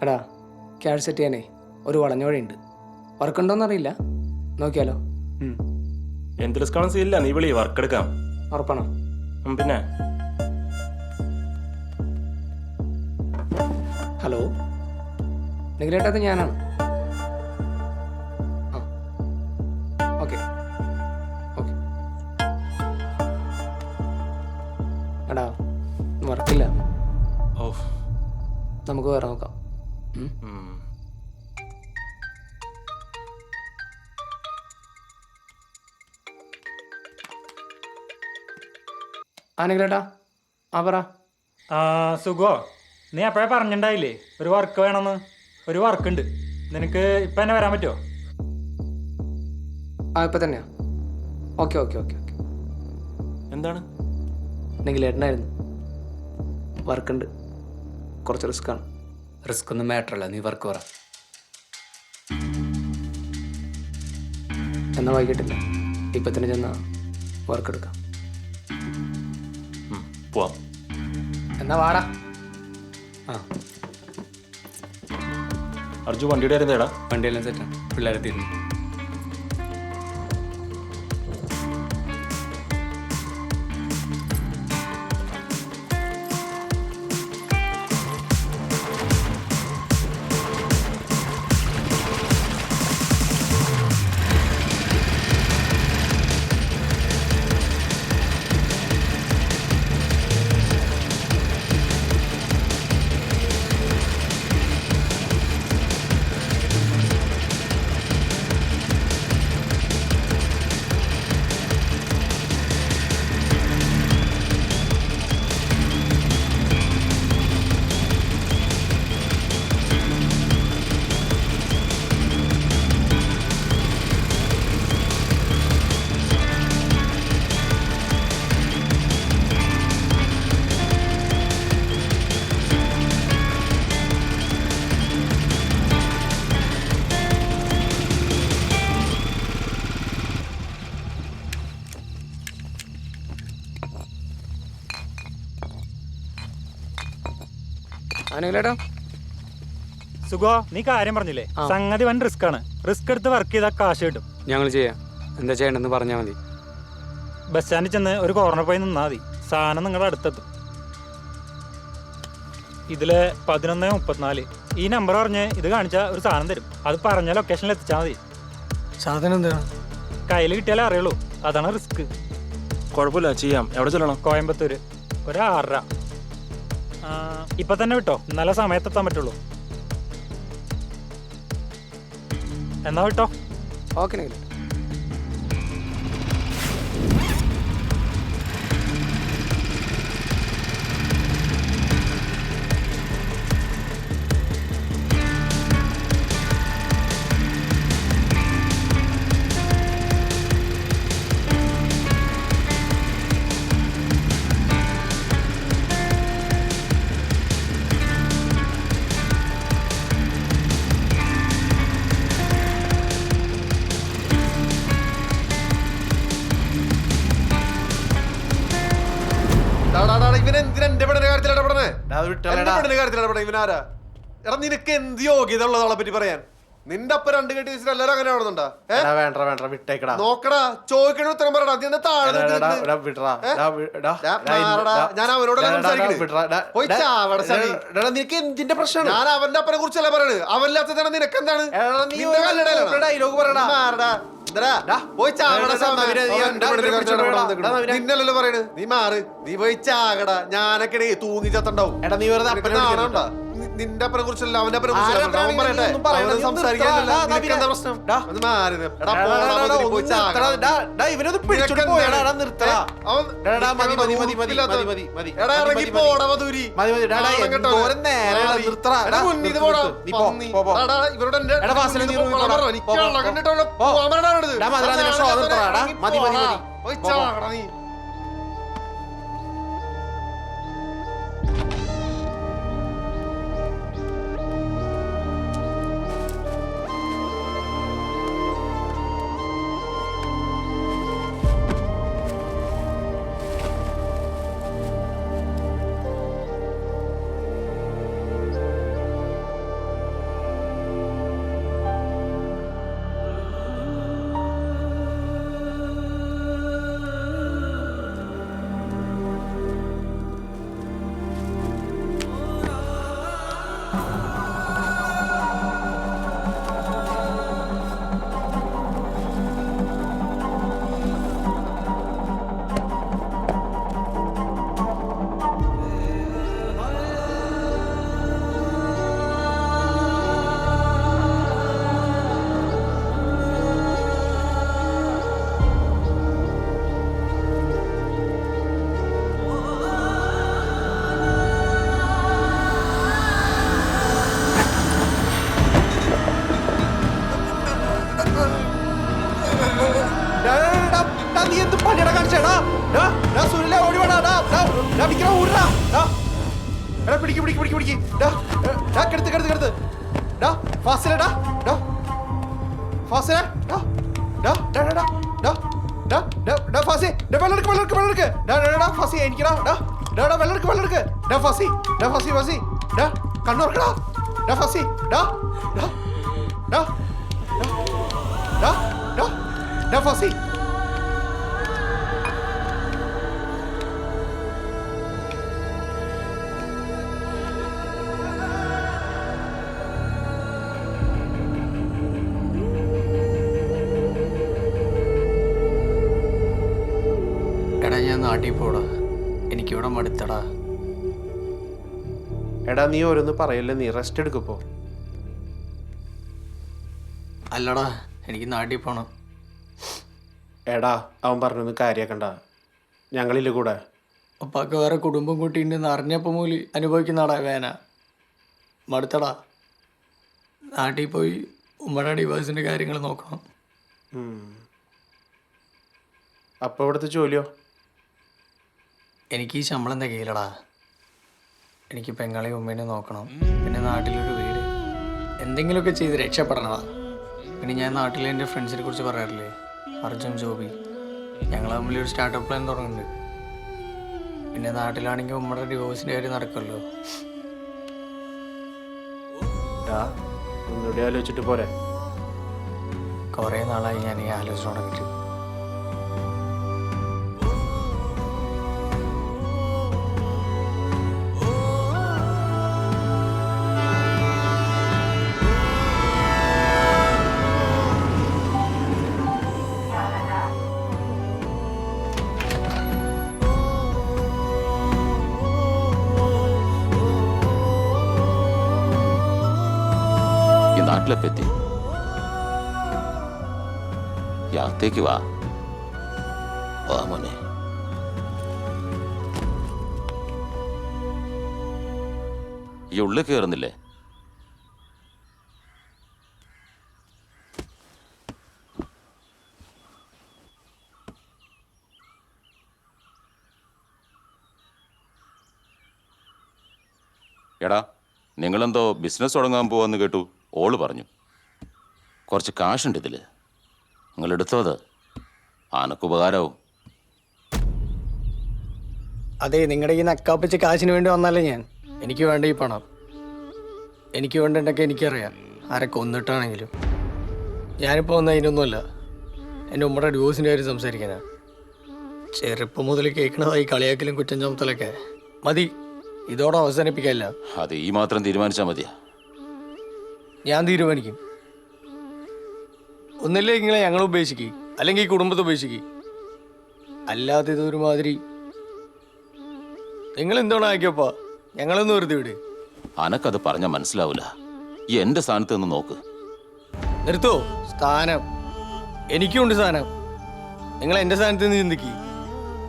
എടാ ക്യാഷ് സെറ്റ് ചെയ്യാനേ ഒരു വളഞ്ഞ വഴിയുണ്ട്. വർക്ക് ഉണ്ടോയെന്നറിയില്ല, നോക്കിയാലോ? എന്ത് റിസ്ക്കാണെന്ന് സീനില്ല. നീ വിളി, വർക്ക് എടുക്കാം. ഉറപ്പാണോ? പിന്നെ ഹലോ നിങ്ങളേട്ടത് ഞാനാണ്. ആ ഓക്കെ ഓക്കെ. എടാ വർക്കില്ല, ഓ നമുക്ക് വേറെ നോക്കാം. ആനെങ്കിലേട്ടാ ആ പറ. സുഖോ, നീ എപ്പോഴാ പറഞ്ഞിട്ടുണ്ടായില്ലേ ഒരു വർക്ക് വേണമെന്ന്? ഒരു വർക്ക് ഉണ്ട്, നിനക്ക് ഇപ്പം തന്നെ വരാൻ പറ്റുമോ? ആ ഇപ്പം തന്നെയാ. Okay okay okay okay. എന്താണ്? നിങ്ങളേട്ടനായിരുന്നു. വർക്കുണ്ട്, കുറച്ച് റിസ്ക്കാണ്. റിസ്ക് ഒന്നും മാറ്ററല്ല, നീ വർക്ക് പറ. എന്നാൽ വൈകിട്ടില്ല, ഇപ്പം തന്നെ ചെന്നാൽ വർക്ക് എടുക്കാം. പോവാം. എന്നാ വാടാ. ആ അർജു വണ്ടിയുടെ ആയിരുന്നേടാ? വണ്ടിയെല്ലാം സെറ്റാണ്, പിള്ളേരെ തിരിഞ്ഞു. ആണെങ്കിലേട്ടാ സുഖോ, നീ കാര്യം പറഞ്ഞില്ലേ, സംഗതി വൻ റിസ്ക് ആണ്. റിസ്ക് എടുത്ത് വർക്ക് ചെയ്താൽ കാശ് കിട്ടും. ഞങ്ങൾ ചെയ്യാം. എന്താ ചെയ്യണമെന്ന് പറഞ്ഞാൽ മതി. ബസ് സ്റ്റാൻഡിൽ ചെന്ന് ഒരു കോർണർ പോയി നിന്നാൽ മതി, സാധനം നിങ്ങളുടെ അടുത്തെത്തും. ഇതില് 11:34 ഈ നമ്പർ പറഞ്ഞ് ഇത് കാണിച്ചാൽ ഒരു സാധനം തരും. അത് പറഞ്ഞ ലൊക്കേഷനിൽ എത്തിച്ചാൽ മതി. സാധനം എന്താണ്? കയ്യിൽ കിട്ടിയാലേ അറിയുള്ളൂ, അതാണ് റിസ്ക്. കുഴപ്പമില്ല, ചെയ്യാം. എവിടെ ചെല്ലണം? കോയമ്പത്തൂർ ഒരു 6:30. ഇപ്പം തന്നെ വിട്ടോ, നല്ല സമയത്തെത്താൻ പറ്റുള്ളൂ. എന്നാ വിട്ടോ. ഓക്കെ. ഇവൻ എന്തിനാ എന്റെ പെണ്ണിന്റെ കാര്യത്തിൽ ഇടപെടണേ? അത് വിട്ടോളാ. എന്റെ പെണ്ണിന്റെ കാര്യത്തിൽ ഇടപെടണേ ഇവനാരാ? എടാ നിനക്ക് എന്ത് യോഗ്യത ഉള്ളത് അവളെ പറ്റി പറയാൻ? നിന്റെ അപ്പ 2 കെട്ടി വെച്ചിട്ട് എല്ലാരും അങ്ങനെ ആവുന്നുണ്ടാ? എടാ വേണ്ട വേണ്ട വിട്ടേക്കടാ. നോക്കടാ, ചോദിക്കണ ഉത്തരം പറയടാ. നീ എന്താ താഴെ എടാ, നിർത്തി എടാ, നിൽക്കുന്നെ? എടാ, വിടറാ. എടാ, എടാ, ഡാ, എടാ, മാറടാ. ഞാൻ അവനോടല്ലേ എടാ, സംസാരിക്കണേ? വിടറാ. എടാ, പോയി എടാ, ചാവടാ ശനി. എടാ, നിനക്ക് എന്തിന്റെ പ്രശ്നമാണ്? ഞാൻ അവന്റെ അപ്പനെ കുറിച്ചല്ല പറയണത്. അവനില്ലാത്തതാണ് നിനക്ക് എന്താണ്? എടാ, നീ ഒരു ഡയലോഗ് പറയടാ. മാറടാ. പോയി ചാവടാ എടാ, നവീനെ, നീ എന്റെ പെണ്ണിന്റെ കാര്യത്തിൽ ഇടപെടാ. നിന്നല്ലല്ലോ പറയണ്. നീ മാറ്. നീ പോയി ചാകടാ. ഞാനൊക്കെ തൂങ്ങി ചത്തുണ്ടാവും. എടാ നീ വെറുതെ നിനക്ക് അപ്പനെ നാണമുണ്ടോ? നിന്റെ അപ്പനെ കുറിച്ചല്ല അവന്റെ അപ്പനെ ആരെ കുറിച്ചല്ല അപ്പനെ അവൻ പറയട്ടെ. ഒന്നും പറയണ്ട. അവന് നീ സംസാരിക്കാനല്ല. നിർത്തടാ. നിനക്ക് എന്താ പ്രശ്നം? ഒന്ന് മാറി നിന്ന്. എടാ, പോടാ, മതി, പോയി ചാകടാ. ഇവനൊന്ന് പിടിച്ചോണ്ട് പോയടാ. എടാ, നിർത്തടാ. അവൻ എടാ, എടാ, മതി, മതി, മതി, മതി, മതി, മതി, മതി. എടാ, മതി, ഇറങ്ങി മതി, പോടാ, മധുരി. മതി, മതി. എടാ, എടാ, നാണം കെട്ടവനെ. എന്തോരം നേരെടാ, മാറി. നിർത്തടാ. എടാ, എടാ, മുന്നിൽ നിർത്ത്, പോടാ. നിർത്ത്. നീ പോ, പന്നി. പോ, പോ. എടാ, ഇവരോട് എന്റെ എടാ, ഫാസിലെ നീ റൂമിൽ പോടാ. എനിക്ക് പോ, പോ. വെള്ളം കണ്ടിട്ടുള്ള പോ. പോവാമനാണിത്. എടാ, മധുര, നിന്റെ ഷോ നിർത്തടാ. എടാ, മതി, മതി, മതി. പോയി പോ, പോ. ചാകടാ നീ. ഡാ, ഡാ, ഡാ, ഡാ, നീ എന്ത് പണിയടാ കാണിച്ചേടാ? ഡാ, ഡാ, സുനിലെ ഓടി വേടാ. ഡാ, ഡാ, ഡാ, വിക്രം ഓടിടാ. ഡാ, എടാ, പിടിക്ക്, പിടിക്ക്, പിടിക്ക്, പിടിക്ക്. ഡാ, ഡാ, കെടുത്ത്, കെടുത്ത്, കെടുത്ത്. ഡാ, ഫാസിലെ, ഡാ, ഡാ, ഫാസിലെ, ഡാ, ഡാ, ഡാ, ഡാ, ഡാ, ഡാ, ഡാ, ഡാ, ഫാസി, ഡാ, വെള്ളം എടുക്ക്, വെള്ളം എടുക്ക്, വെള്ളം എടുക്ക്. ഡാ, ഡാ, ഡാ, ഫാസി, എനിക്കടാ. ഡാ, ഡാ, ഡാ, വെള്ളം എടുക്ക്, വെള്ളം എടുക്ക്. ഡാ, ഫാസി, ഡാ, ഫാസി, ഫാസി. ഡാ, കണ്ണുറക്കടാ. ഡാ, ഫാസി, ഡാ, ഡാ, ഡാ, ഡാ, ഡാ, ഡാ, ഫാസി. എടാ ഞാൻ നാട്ടിൽ പോടാ. എനിക്കിവിടെ മടുത്തടാ. എടാ നീ ഓരോന്ന് പറയല്ലേ, നീ റെസ്റ്റ് എടുക്കപ്പോ. അല്ലടാ, എനിക്ക് നാട്ടിൽ പോണം. എടാ അവൻ പറഞ്ഞൊന്നും കാര്യാക്കണ്ട, ഞങ്ങളില്ല കൂടെ. അപ്പാക്ക് വേറെ കുടുംബം കൂട്ടിണ്ടെന്ന് അറിഞ്ഞപ്പോൾ മൂലി അനുഭവിക്കുന്നടാ വേന. മടുത്തടാ. നാട്ടിൽ പോയി ഉമ്മയുടെ ഡിവോഴ്സിൻ്റെ കാര്യങ്ങൾ നോക്കണം. അപ്പൊ ഇവിടുത്തെ ജോലിയോ? എനിക്ക് ഈ ശമ്പളം തികയില്ലടാ. എനിക്ക് പെങ്ങളെയും ഉമ്മേനെ നോക്കണം. പിന്നെ നാട്ടിലൊരു വീട്, എന്തെങ്കിലുമൊക്കെ ചെയ്ത് രക്ഷപ്പെടണടാ. പിന്നെ ഞാൻ നാട്ടിലെ എൻ്റെ ഫ്രണ്ട്സിനെ കുറിച്ച് പറയാറില്ലേ, അർജുൻ, ജോബി, ഞങ്ങൾ തമ്മിൽ ഒരു സ്റ്റാർട്ടപ്പ് പ്ലാൻ തുടങ്ങുന്നുണ്ട്. പിന്നെ നാട്ടിലാണെങ്കിൽ ഉമ്മയുടെ ഡിവോഴ്സിൻ്റെ കാര്യം നടക്കുമല്ലോ. ഒന്നുകൂടി ആലോചിച്ചിട്ട് പോരെ? കുറേ നാളായി ഞാൻ ഈ ആലോചന തുടങ്ങിയിട്ട്. നാട്ടിലെത്തി യാത്തേക്ക് വാ മോനെ. ഈ ഉള്ളിൽ കയറുന്നില്ലേ? എടാ, നിങ്ങളെന്തോ ബിസിനസ് തുടങ്ങാൻ പോവാന്ന് കേട്ടു. ഓള് പറഞ്ഞു കുറച്ച് കാശുണ്ട് ഇതിൽ, നിങ്ങൾ എടുത്തോ, അത് ആനക്കുപകാരവും. അതെ, നിങ്ങളുടെ ഈ നക്കാപ്പിച്ച് കാശിന് വേണ്ടി വന്നല്ലേ ഞാൻ. എനിക്ക് വേണ്ട ഈ പണം. എനിക്ക് വേണ്ടിട്ടൊക്കെ എനിക്കറിയാം, ആരെ കൊന്നിട്ടാണെങ്കിലും. ഞാനിപ്പോൾ വന്ന അതിനൊന്നുമല്ല, എൻ്റെ ഉമ്മയുടെ ഡിവോഴ്സിൻ്റെ കാര്യം സംസാരിക്കാനാ. ചെറുപ്പം മുതൽ കേൾക്കണതായി കളിയാക്കലും കുറ്റം ചുമത്തലൊക്കെ മതി, ഇതോടെ അവസാനിപ്പിക്കല്ല. അത് ഈ മാത്രം തീരുമാനിച്ചാൽ മതിയാ? ഞാൻ തീരുമാനിക്കും. ഒന്നില്ലേ നിങ്ങളെ ഞങ്ങൾ ഉപേക്ഷിക്കും, അല്ലെങ്കിൽ ഈ കുടുംബത്തെ ഉപേക്ഷിക്കും. അല്ലാതെ ഇതൊരുമാതിരി നിങ്ങൾ എന്താണ് ആക്കിയപ്പാ, ഞങ്ങളൊന്ന് വെറുതെ വിട്. അനക്കത് പറഞ്ഞാൽ മനസ്സിലാവില്ല. ഈ എന്റെ സ്ഥാനത്ത് നിന്ന് നോക്ക്. നിർത്തോ സ്ഥാനം? എനിക്കുണ്ട് സ്ഥാനം. നിങ്ങൾ എൻ്റെ സ്ഥാനത്ത് നിന്ന് ചിന്തിക്ക്.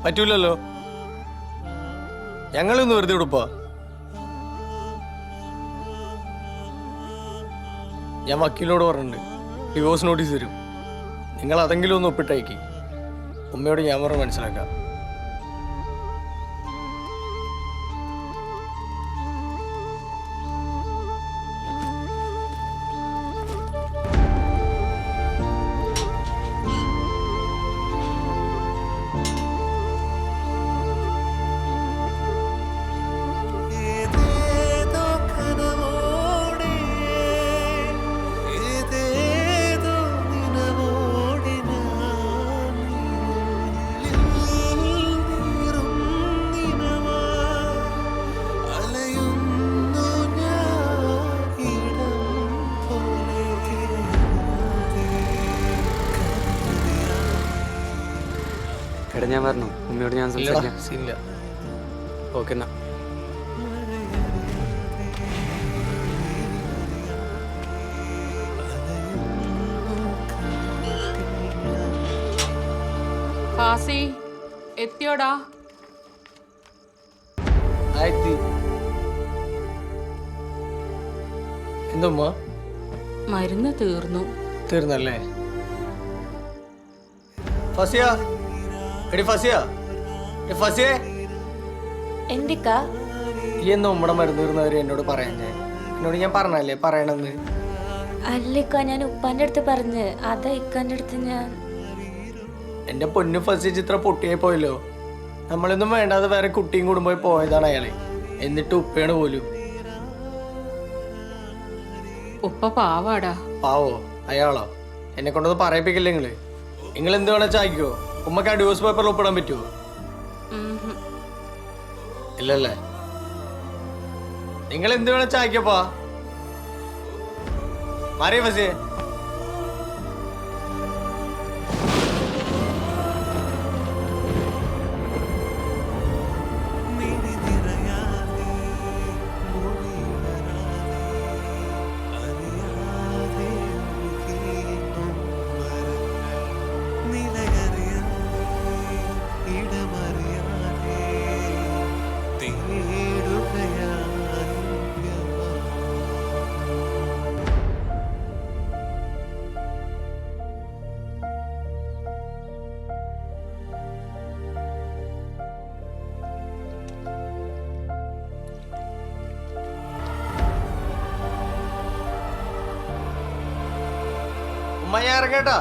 പറ്റൂലല്ലോ. ഞങ്ങളൊന്ന് വെറുതെ വിടുപ്പാ. ഞാൻ വക്കീലിനോട് പറഞ്ഞിട്ടുണ്ട്, ഡിവോഴ്സ് നോട്ടീസ് തരും. നിങ്ങൾ അതെങ്കിലും ഒന്ന് ഒപ്പിട്ടയക്കി. ഉമ്മയോട് ഞാൻ പറഞ്ഞ് മനസ്സിലാക്കാം. എടാ ഞാൻ പറഞ്ഞു, ഉമ്മയോട് ഞാൻ സംസാരിക്കാം. സീനില്ല. ഓക്കെ എന്നാ. ഫാസി എത്തിയോടാ? എന്തുമ്മ? മരുന്ന് തീർന്നു. തീർന്നല്ലേ? ഫസിയ, എടി ഫസിയ, ഫസിയേ, എന്തിക്കാ ഈ എന്താ ഉമ്മടെ മരുന്ന് തീർന്നവര് എന്നോട് പറയാൻ? എന്നോട് ഞാൻ പറഞ്ഞല്ലേ പറയണെന്ന്. അല്ലിക്ക, ഞാൻ ഉപ്പാന്റെ അടുത്ത് പറഞ്ഞ്, അതാ ഇക്കാന്റെ അടുത്ത് ഞാൻ. എന്റെ പൊന്നു ഫസിയ, ചിത്ര പൊട്ടിയായി പോയല്ലോ. നമ്മളൊന്നും വേണ്ടാതെ വേറെ കുട്ടിയും കൂടുമ്പോൾ പോയതാണ് അയാളെ. എന്നിട്ട് ഉപ്പയാണ് പോലും. ഉപ്പ പാവാടാ. പാവോ അയാളോ? എന്നെ കൊണ്ടൊന്ന് പറയിപ്പിക്കില്ല നിങ്ങള്. നിങ്ങൾ എന്ത് വേണാ ചായ്ക്കോ? ഉമ്മക്ക് ആ ഡിവോഴ്സ് പേപ്പറിൽ ഒപ്പിടാൻ പറ്റുമോ? ഇല്ലല്ലേ? നിങ്ങൾ എന്ത് വേണാ ചായ്ക്കപ്പാ. മാറിയ ഫസിയെ. ഉമ്മ ഞാൻ ഇറങ്ങേട്ടാ.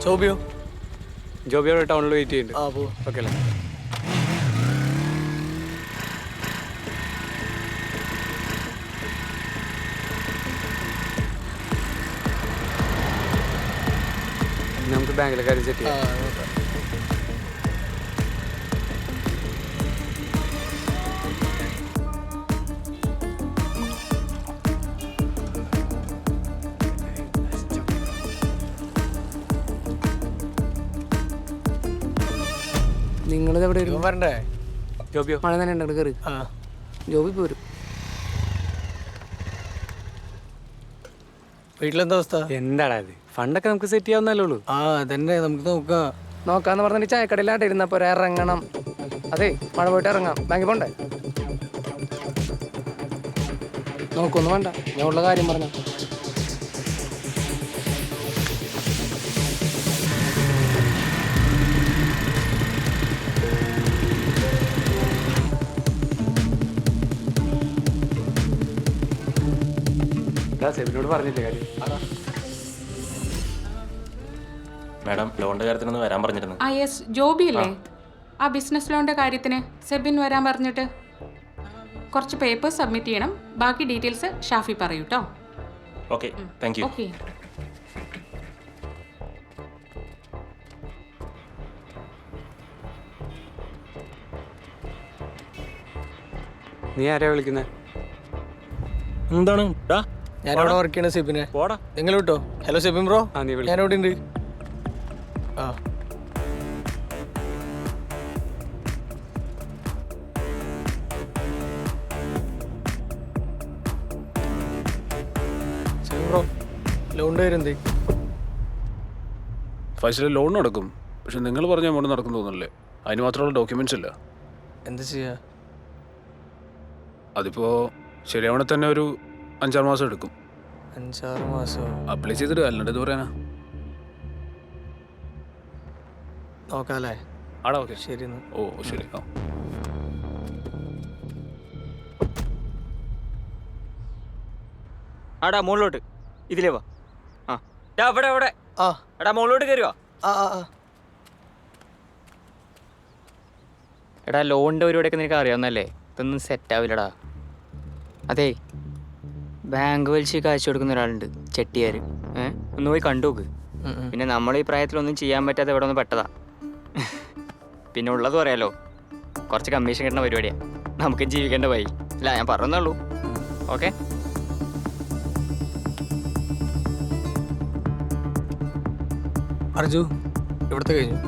ചോബിയോ? ജോബിയോടെ ടൗണിൽ വെയിറ്റ് ചെയ്യുന്നുണ്ട്. ആ പോ. ഓക്കെ അല്ലേ? നമുക്ക് ബാങ്കിലെ കാര്യം സെറ്റ് ചെയ്യാം. നിങ്ങളിത് എവിടെ വരും? വരണ്ടേ? ജോബിയോ മഴ തന്നെ ഉണ്ട്, കയറി. ആ ജോബി പോരും. വീട്ടിലെന്താ അവസ്ഥ? എന്താടാ ഇത്? ഫണ്ടൊക്കെ നമുക്ക് സെറ്റ് ചെയ്യാവുന്നല്ലേ ഉള്ളൂ. ആ അതന്നെ, നമുക്ക് നോക്കാം. നോക്കാന്ന് പറഞ്ഞിട്ട് ചായക്കടയിലാട്ട് ഇരുന്നപ്പോ ഇറങ്ങണം. അതെ, മഴ പോയിട്ട് ഇറങ്ങാം. ബാങ്കിൽ പോണ്ടേ? നോക്കൊന്നും വേണ്ട, ഞാൻ ഉള്ള കാര്യം പറഞ്ഞു. സെബിനോട് പറഞ്ഞില്ലേ കാര്യം? മാഡം ലോണിൻ്റെ കാര്യത്തിനൊന്ന് വരാൻ പറഞ്ഞിരുന്നു. ആ യെസ് ജോബി അല്ലേ? ആ ബിസിനസ് ലോണിൻ്റെ കാര്യത്തിന് സെബിൻ വരാൻ പറഞ്ഞിട്ട് കുറച്ച് പേപ്പേഴ്സ് സബ്മിറ്റ് ചെയ്യണം. ബാക്കി ഡീറ്റെയിൽസ് ഷാഫി പറയൂ കേട്ടോ. Okay, thank U. ഓക്കെ. നീ ആരെയാ വിളിക്കുന്നത്? എന്താണ് ഞാനവിടെ വർക്ക് ചെയ്യണ സെബിനെ. പോടാ. നിങ്ങൾ വിട്ടോ. ഹലോ സെബിൻ ബ്രോ, ആ നീ വിളി. ഞാനിവിടെ ഉണ്ട്. ആ സെബിൻ ബ്രോ, ലോണിൻ്റെ കാര്യം എന്തേ? ഫൈസൽ ലോൺ നടക്കും, പക്ഷെ നിങ്ങൾ പറഞ്ഞ എമൗണ്ട് നടക്കും തോന്നുന്നില്ലേ? അതിന് മാത്രമുള്ള ഡോക്യുമെന്റ്സ് ഇല്ല. എന്താ ചെയ്യാ? അതിപ്പോ ശരിയാവണെ തന്നെ ഒരു 5-6 മാസം എടുക്കും. 5-6 മാസമോ? അപ്ലൈ ചെയ്തിട്ട് അല്ലാണ്ട് ഇത് പറയാനാ. നോക്കാല്ലേ? ആടാ, ഓക്കെ. ശരി എന്നാ. ഓ ശരി. ആ ആടാ മുകളിലോട്ട് ഇതിലേ വാ. ആ അവിടെ അവിടെ. ആ എടാ മുകളിലോട്ട് കയറി വാ. ആ ആ ആ എടാ ലോണിൻ്റെ പരിപാടിയൊക്കെ നിനക്ക് അറിയാവുന്നല്ലേ? ഇതൊന്നും സെറ്റ് ആവില്ലടാ. അതെ, ബാങ്ക് വലിച്ച് കാഴ്ച കൊടുക്കുന്ന ഒരാളുണ്ട്, ചെട്ടിയാർ. ഒന്ന് പോയി കണ്ടുനോക്ക്. പിന്നെ നമ്മൾ ഈ പ്രായത്തിലൊന്നും ചെയ്യാൻ പറ്റാതെ ഇവിടെ ഒന്ന് പെട്ടതാ. പിന്നെ ഉള്ളത് പറയാലോ, കുറച്ച് കമ്മീഷൻ കിട്ടുന്ന പരിപാടിയാണ്. നമുക്ക് ജീവിക്കേണ്ട വഴി അല്ല, ഞാൻ പറഞ്ഞുള്ളൂ. ഓക്കെ. അർജു, ഇവിടുത്തെ കഴിഞ്ഞു.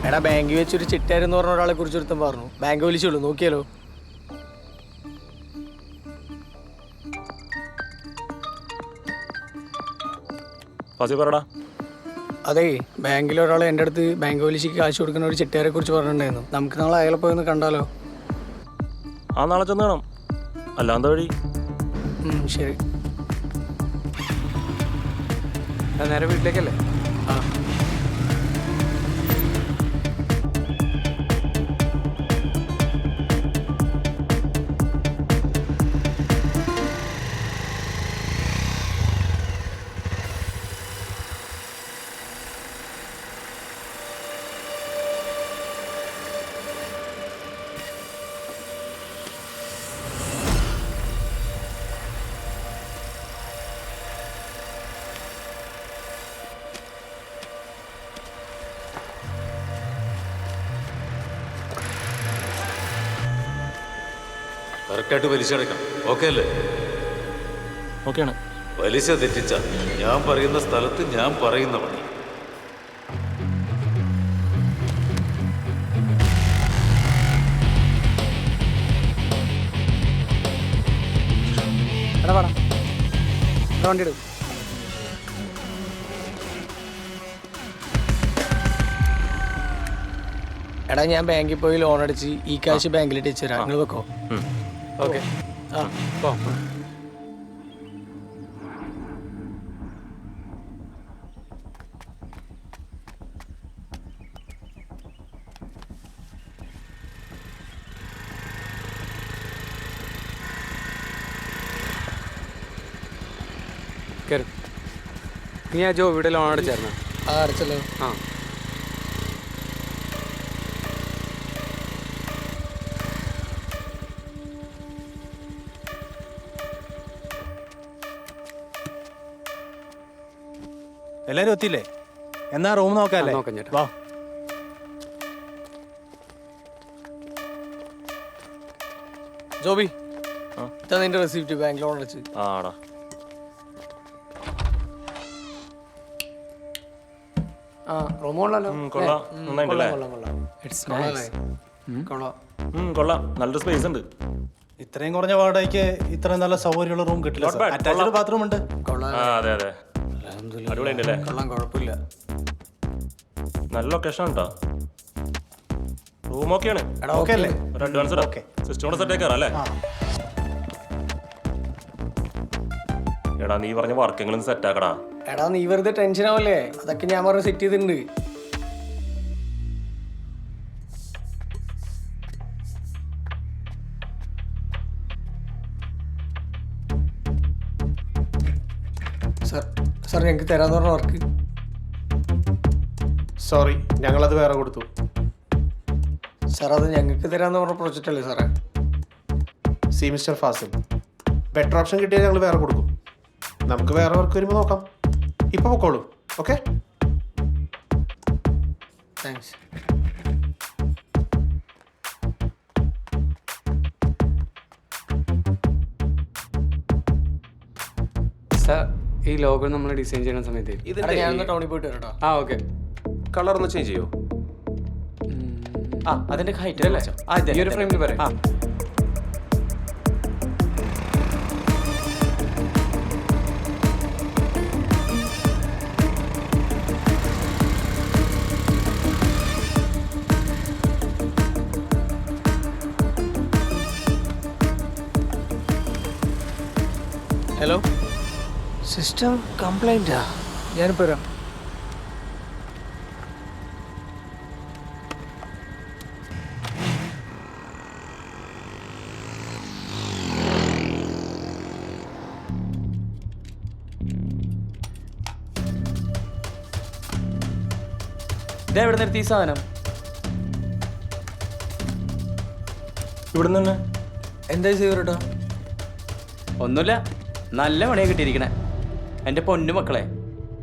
എടാ ബാങ്കിൽ വെച്ചൊരു ചിട്ടാരെന്ന് പറഞ്ഞ ഒരാളെ കുറിച്ച് ഒരുത്തം പറഞ്ഞു. ബാങ്ക് വിളിച്ചോളൂ, നോക്കിയാലോ? ഫാസി പറടാ. അതെ, ബാങ്കിൽ ഒരാൾ എൻ്റെ അടുത്ത് ബാങ്ക് പലിശയ്ക്ക് കാശ് കൊടുക്കുന്ന ഒരു ചിട്ടയാരെ കുറിച്ച് പറഞ്ഞിട്ടുണ്ടായിരുന്നു. നമുക്ക് നാളെ അയാളെ പോയി ഒന്ന് കണ്ടാലോ? ആ നാളെ ചെന്ന് കാണാം. അല്ലാന്ത വഴി. ശരി. നേരെ വീട്ടിലേക്കല്ലേ? ആ കറക്റ്റായിട്ട് പലിശ അടയ്ക്കണം. ഓക്കെ അല്ലേ? ഓക്കെയാണ്. പലിശ തെറ്റിച്ച ഞാൻ പറയുന്ന സ്ഥലത്ത് ഞാൻ പറയുന്ന പണി. എടാ വേണം വണ്ടി എടുക്കും. എടാ ഞാൻ ബാങ്കിൽ പോയി ലോൺ അടിച്ച് ഈ കാശ് ബാങ്കിലിട്ട് വെച്ച് തരാം. നിങ്ങൾ വെക്കോ? ഓക്കെ. ആ പോ. കയറി. നീ ആ ജോ ഇവിടെ ലോൺ അടിച്ചായിരുന്നു? ആ അടച്ചല്ലോ. ആ എല്ലാരും എത്തിയില്ലേ? എന്നാ റൂം നോക്കാല്ലേ? നോക്കാം ചേട്ടാ. വാ. ജോബി, ഇതാ നിന്റെ റെസിപ്റ്റ്, ബാങ്ക് ലോൺ അടച്ച്. ആടാ. ആ റൂം കൊള്ളാലോ. കൊള്ളാം. നന്നായിട്ടല്ലേ? കൊള്ളാം. നല്ലൊരു സ്പേസ് ഉണ്ട്. ഇത്രയും കുറഞ്ഞ വാടകയ്ക്ക് ഇത്രയും നല്ല സൗകര്യമുള്ള റൂം കിട്ടില്ല. Not bad. അറ്റാച്ച്ഡ് ബാത്റൂം ഉണ്ട്. ആ അതെ അതെ. അടിപൊളിയുണ്ടല്ലേ? കൊള്ളാം, കുഴപ്പമില്ല. നല്ല ലൊക്കേഷൻ കേട്ടോ. റൂം ഓക്കെയാണ്. ഓക്കെ അല്ലേ? ഒരു അഡ്വാൻസ് ഓക്കെ. സിസ്റ്റോടെ സെറ്റ് ആക്കാറ അല്ലേ? എടാ നീ പറഞ്ഞ വർക്കെങ്കിലും സെറ്റ് ആക്കടാ. എടാ നീ വെറുതെ ടെൻഷൻ ആവല്ലേ, അതൊക്കെ ഞാൻ പറഞ്ഞ് സെറ്റ് ചെയ്തിട്ടുണ്ട്. സാർ ഞങ്ങൾക്ക് തരാന്ന് പറഞ്ഞ വർക്ക്. സോറി, ഞങ്ങളത് വേറെ കൊടുത്തു. സാർ അത് ഞങ്ങൾക്ക് തരാന്ന് പറഞ്ഞ പ്രൊജക്റ്റ് അല്ലേ സാറേ? See mister Fazil, better option കിട്ടിയാൽ ഞങ്ങൾ വേറെ കൊടുക്കും. നമുക്ക് വേറെ വർക്ക് വരുമ്പോൾ നോക്കാം. ഇപ്പൊ പൊക്കോളൂ. Okay, thanks. സാർ ഈ ലോഗോ നമ്മൾ ഡിസൈൻ ചെയ്യുന്ന സമയത്ത് ഞാനൊന്ന് ടൗണിൽ പോയിട്ട് വരാം കേട്ടോ. ആ ഓക്കെ. കളർ ഒന്ന് ചേഞ്ച് ചെയ്യോ? ആ അതിന്റെ ഹൈറ്റ് അല്ലേ? ഈ ഒരു ഫ്രെയിമിൽ പറയാം. ഹലോ, സിസ്റ്റം കംപ്ലൈൻറ്റാ? ഞാനിപ്പോൾ വരാം. ഇതെവിടെ നിർത്തി ഈ സാധനം? ഇവിടുന്ന് തന്നെ. എന്തായി സീവറേട്ടാ? ഒന്നുമില്ല, നല്ല പണിയാണ് കിട്ടിയിരിക്കണേ. എൻ്റെ പൊന്നു മക്കളെ,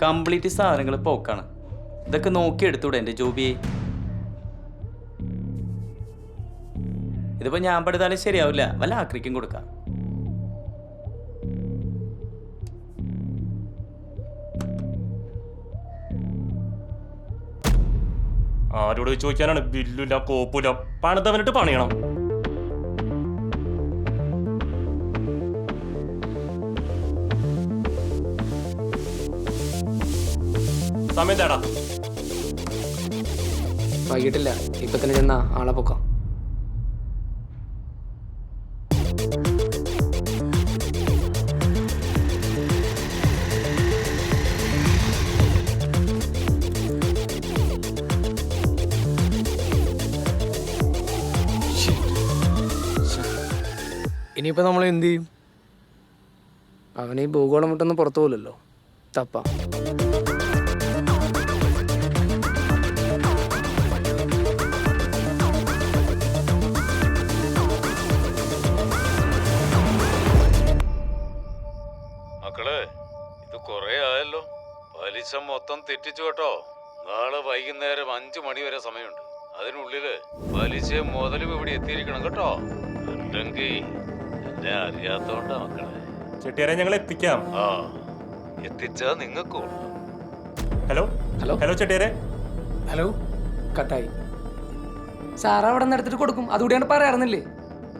കംപ്ലീറ്റ് സാധനങ്ങൾ പോക്കാണ്. ഇതൊക്കെ നോക്കി എടുത്തൂടെ എൻ്റെ ജോബിയെ? ഇതിപ്പോൾ ഞാൻ പെടുത്താലും ശരിയാവില്ല, വല്ല ആക്രിക്കും കൊടുക്കാം. ആരോട് ചോദിക്കാനാണ്? ബില്ലില്ല, കോപ്പില്ല, പണിതവനിട്ട് പണിയണം. സമയം തേടാ. വൈകിട്ടില്ല, ഇപ്പൊ തന്നെ ചെന്നാ ആളെ പൊക്കാം. ഇനിയിപ്പോൾ നമ്മൾ എന്ത് ചെയ്യും? അവന് ഈ ഭൂഗോളം വിട്ടൊന്നും പുറത്തു പോലല്ലോ. തപ്പ മക്കളെ, ഇത് കൊറേ ആയല്ലോ. പലിശ മൊത്തം തെറ്റിച്ചു കേട്ടോ. നാളെ വൈകുന്നേരം 5 മണി വരെ സമയമുണ്ട്. അതിനുള്ളില് പലിശയും മുതലും ഇവിടെ എത്തിയിരിക്കണം കേട്ടോ. അല്ലെങ്കിൽ എന്നെ അറിയാത്തോണ്ടാ മക്കളെ. ചെട്ടിയാരെ ഞങ്ങൾ എത്തിക്കാം. ആ, എത്തിച്ചാ നിങ്ങൾക്കോ. ഹലോ ഹലോ ഹലോ ചെട്ടിയാരെ. ഹലോ, കട്ടായി. സാറ് അവിടെ നിന്ന് എടുത്തിട്ട് കൊടുക്കും, അതുകൂടിയാണ് പറയാറുന്നില്ലേ?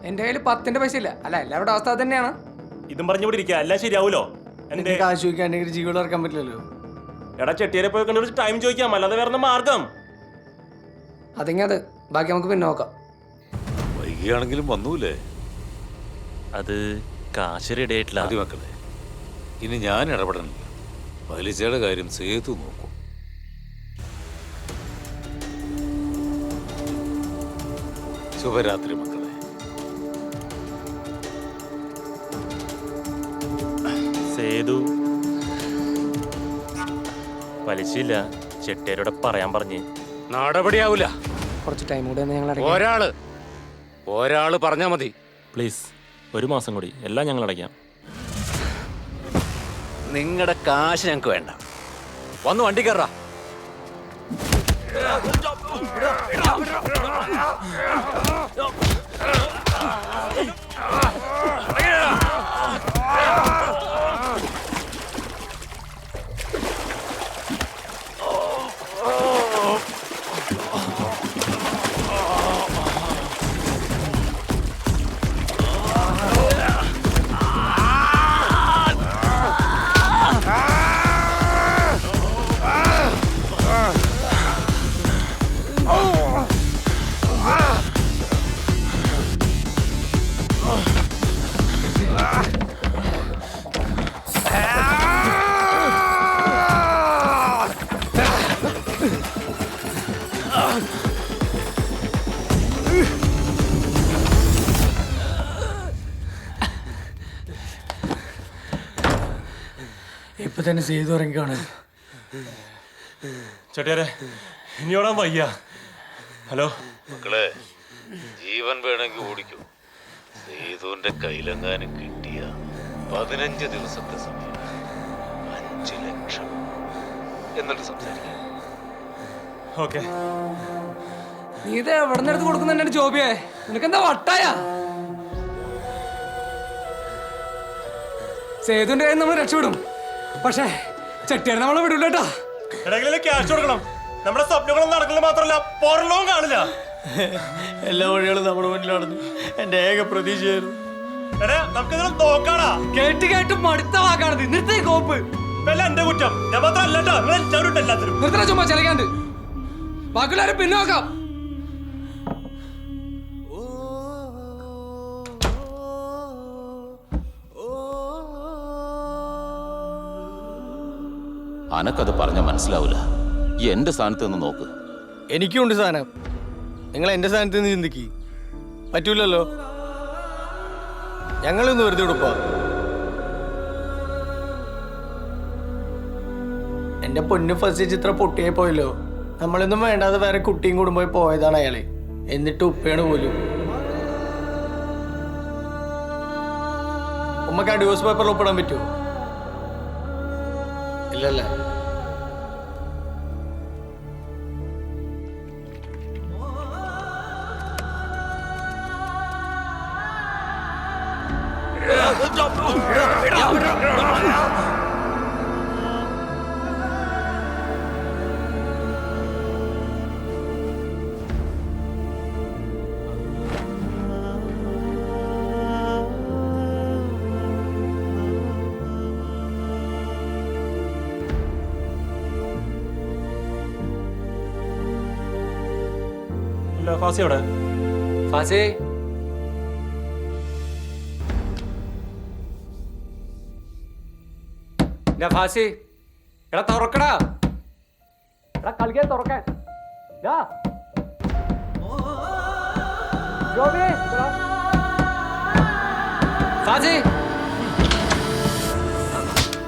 എൻ്റെ കയ്യിൽ 10ന്റെ പൈസ ഇല്ല. അല്ല, എല്ലാവരുടെ അവസ്ഥ അത് തന്നെയാണ്. ഇതും പറഞ്ഞു ഇവിടെ ഇരിക്കുക, എല്ലാം ശരിയാവൂലോ? എൻ്റെ കാശ് ചോദിക്കാൻ എൻ്റെ ജീവിതം ഇറക്കാൻ പറ്റില്ലല്ലോ. എടാ ചെട്ടിയാരെ പോയി കണ്ടു ടൈം ചോദിക്കാം, അല്ലാതെ വേറെ മാർഗം. അതെങ്കിൽ അത് ബാക്കി നമുക്ക് പിന്നെ നോക്കാം. വൈകിയാണെങ്കിലും വന്നൂലേ? അത് കാശ് റെഡി ആയിട്ടില്ല. മതി മക്കളെ, ഇനി ഞാൻ ഇടപെടണില്ല. പലിശയുടെ കാര്യം സേതു നോക്കും. ശുഭരാത്രി മക്കളെ. സേതു പലിശയില്ല, ചെട്ടിയാരോടെ പറയാൻ പറഞ്ഞ്. നടപടിയാവൂല. കുറച്ച് ടൈം കൂടെ ഞങ്ങൾ ഒരാള് പറഞ്ഞാ മതി. പ്ലീസ്, 1 മാസം കൂടി, എല്ലാം ഞങ്ങൾ അടയ്ക്കാം. നിങ്ങളുടെ കാശ് ഞങ്ങൾക്ക് വേണ്ട. വന്ന് വണ്ടി കയറാ. ഇപ്പൊ തന്നെ ചെയ്തു ഇറങ്ങിക്കാണ്. ചെട്ടിയാരെ ഇനി ഓടാൻ വയ്യ. ഹലോ മക്കളെ, ജീവൻ വേണമെങ്കിൽ ഓടിക്കൂ. സേതുവിന്റെ കയ്യിലെങ്ങാനും കിട്ടിയ 15 ദിവസത്തെ സമയം 5 ലക്ഷം എന്നിട്ട് സംസാരിക്കാം. ഓക്കെ. നീ ഇത് എവിടെ നിന്ന് എടുത്ത് കൊടുക്കുന്നുണ്ട് ജോബിയെ? നിനക്കെന്താ വട്ടായ? സേതുവിന്റെ കയ്യിൽ നമ്മൾ രക്ഷപ്പെടും, പക്ഷേ ചെട്ടിയാരെ നമ്മളെ വിടൂല കേട്ടാ. എവിടെയെങ്കിലും ക്യാഷ് കൊടുക്കണം. നമ്മുടെ സ്വപ്നങ്ങളൊന്നും നടക്കുന്നത് മാത്രമല്ല പുറലോകം കാണില്ല. എല്ലാ വഴികളും നമ്മുടെ മുന്നിലാണെന്ന് എൻ്റെ ഏക പ്രതീക്ഷയായിരുന്നു. എടാ നമുക്കിതിലും നോക്കാടാ. കേട്ട് കേട്ട് മടുത്ത വാക്കാണത്. നിർത്തേ കോപ്പ്. എന്റെ കുറ്റം ഞാൻ മാത്രമല്ല കേട്ടോ, നിങ്ങൾ എല്ലാവരും എല്ലാത്തിനും. നിർത്തണ ചുമ്മാ ചലിക്കാണ്ട്. ബാക്കിയുള്ളവരെ പിന്നെ നോക്കാം. അനക്കത് പറഞ്ഞ മനസ്സിലാവൂല. എന്റെ സ്ഥാനത്ത് നിന്ന് നോക്ക്. എനിക്കുണ്ട് സാധനം. നിങ്ങൾ എന്റെ സ്ഥാനത്ത് നിന്ന് ചിന്തിക്ക്. പറ്റൂലല്ലോ. ഞങ്ങളൊന്ന് വെറുതെ കൊടുപ്പാ. എന്റെ പൊന്നു ഫസ്റ്റ് ചിത്രം പൊട്ടിയായി പോയല്ലോ. നമ്മളൊന്നും വേണ്ടാതെ വേറെ കുട്ടിയും കുടുംബമായി പോയതാണ് അയാളെ. എന്നിട്ട് ഉപ്പയാണ് പോലും. ഉമ്മക്ക് ആ ഡിവോഴ്സ് പേപ്പറിൽ ഒപ്പിടാൻ പറ്റുമോ? ഇല്ലല്ലേ. ഫാസി എവിടെ? ഫാസി ഫാസി എടാ തുറക്കടാ. എടാ കളിക്കാൻ തുറക്കാൻ. ഫാസി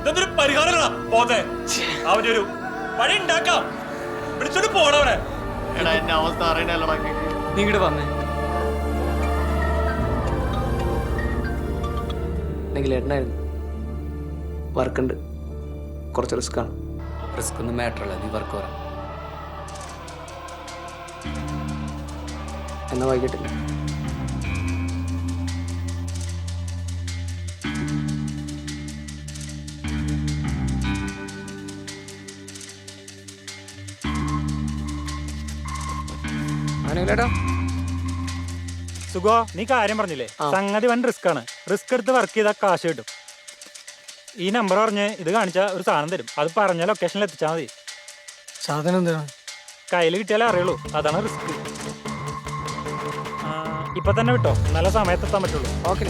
ഇതൊരു പരിഹാരങ്ങളാ പോത്തെ. അവന്റെ ഒരു വഴി ഉണ്ടാക്കാം. വിളിച്ചോണ്ട് പോണവനെ. എടാ എന്റെ അവസ്ഥ അറിയണല്ലോ. നീ ഇങ്ങോട്ട് വന്നേ. ഏട്ടനായിരുന്നു. വർക്കുണ്ട്, കുറച്ച് റിസ്ക്കാണ്. റിസ്ക് ഒന്നും മാറ്ററല്ല, നീ വർക്ക് വരാം. എന്നാ വൈകിട്ടില്ല. സുഖോ, നീ കാര്യം പറഞ്ഞില്ലേ? സംഗതി വൻ റിസ്ക് ആണ്. റിസ്ക് എടുത്ത് വർക്ക് ചെയ്താൽ കാശ് കിട്ടും. ഈ നമ്പർ പറഞ്ഞ് ഇത് കാണിച്ചാൽ ഒരു സാധനം തരും. അത് പറഞ്ഞ ലൊക്കേഷനിൽ എത്തിച്ചാൽ മതി. സാധനം എന്താണ്? കയ്യിൽ കിട്ടിയാലേ അറിയുള്ളൂ. അതാണ് റിസ്ക്. ഇപ്പൊ തന്നെ വിട്ടോ, നല്ല സമയത്തെത്താൻ പറ്റുള്ളൂ. ഓക്കെ.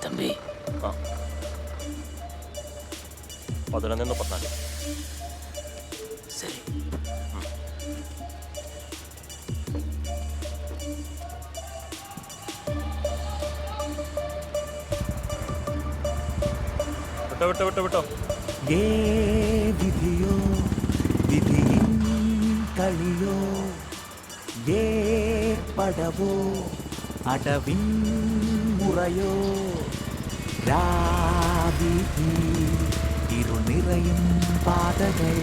തമ്പി 11:34. ശരി. വിട്ടോ. വിധിയോ വിധിയിൻ കളി കളിയോ ഏർപ്പടവോ അടവിൻ മുറയോ രാവിധി ഇരുനിറയും പാതകൾ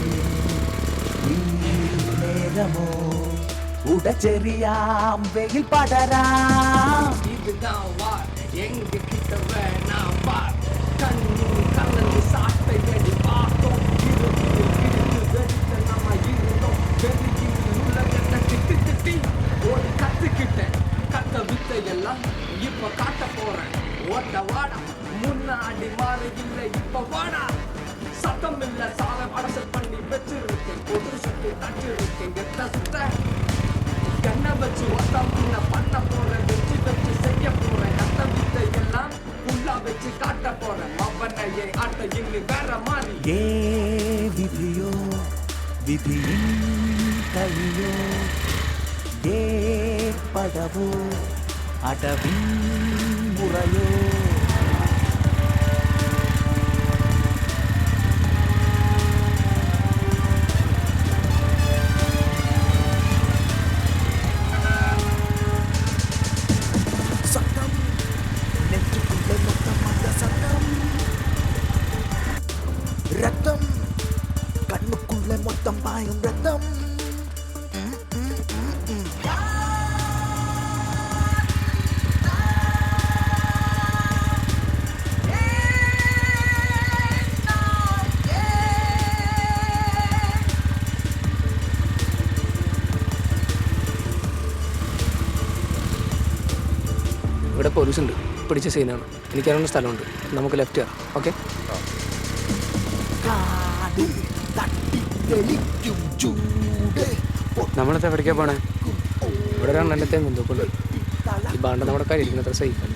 നേരമോ ഉടച്ചെറിയാം വെയിൽ പടരാം இதுதான் வார் எங்க கிட்ட வேணாம் வார் கண்ணு கலந்து சாட்டை அடி பார்த்தோம் வெடித்த நம்ம இருந்தோம் வெறியில் உலகத்தை திட்டி திட்டி ஒரு கத்துக்கிட்டேன் கத்த வித்தையெல்லாம் இப்ப காட்ட போறேன் ஓட்ட வாடா முன்னாடி மாற இல்லை இப்ப வாடா சத்தம் இல்ல சால அடசல் பண்ணி வச்சிருக்கேன் ஒரு சுட்டு தட்டு இருக்கேன் எத்த சுத்த கண்ணை வச்சு ஒத்தம் பண்ண போறேன் வச்சு வச்சு செய்ய போறேன் கத்த வித்தை எல்லாம் ஃபுல்லா வச்சு காட்ட போறேன் அவனையே ஆட்ட இன்னி வேற மாதிரி ஏ விதியோ விதியின் களியோ ஏற்படவோ அடவின் முறையோ சத்தம் நெஞ்சுக்குள்ளே மொத்தம் அந்த சத்தம் ரத்தம் கண்ணுக்குள்ளே மொத்தம் பாயும் ரத்தம் ഇവിടെ പോലീസ് ഉണ്ട് പിടിച്ച സീനാണ് എനിക്കറിയുന്ന സ്ഥലമുണ്ട് നമുക്ക് ലെഫ്റ്റ് കയറാം ഓക്കെ കാടിൽ തട്ടിത്തെളിക്കും ചൂട് നമ്മളെന്താ എവിടേക്കാ പോണേ ഇവിടെ രണ്ടെണ്ണത്തെ ബന്ധുക്കളുണ്ട് ഈ ബാണ്ട നമ്മുടെ കയ്യിരിക്കുന്ന അത്ര സേഫ്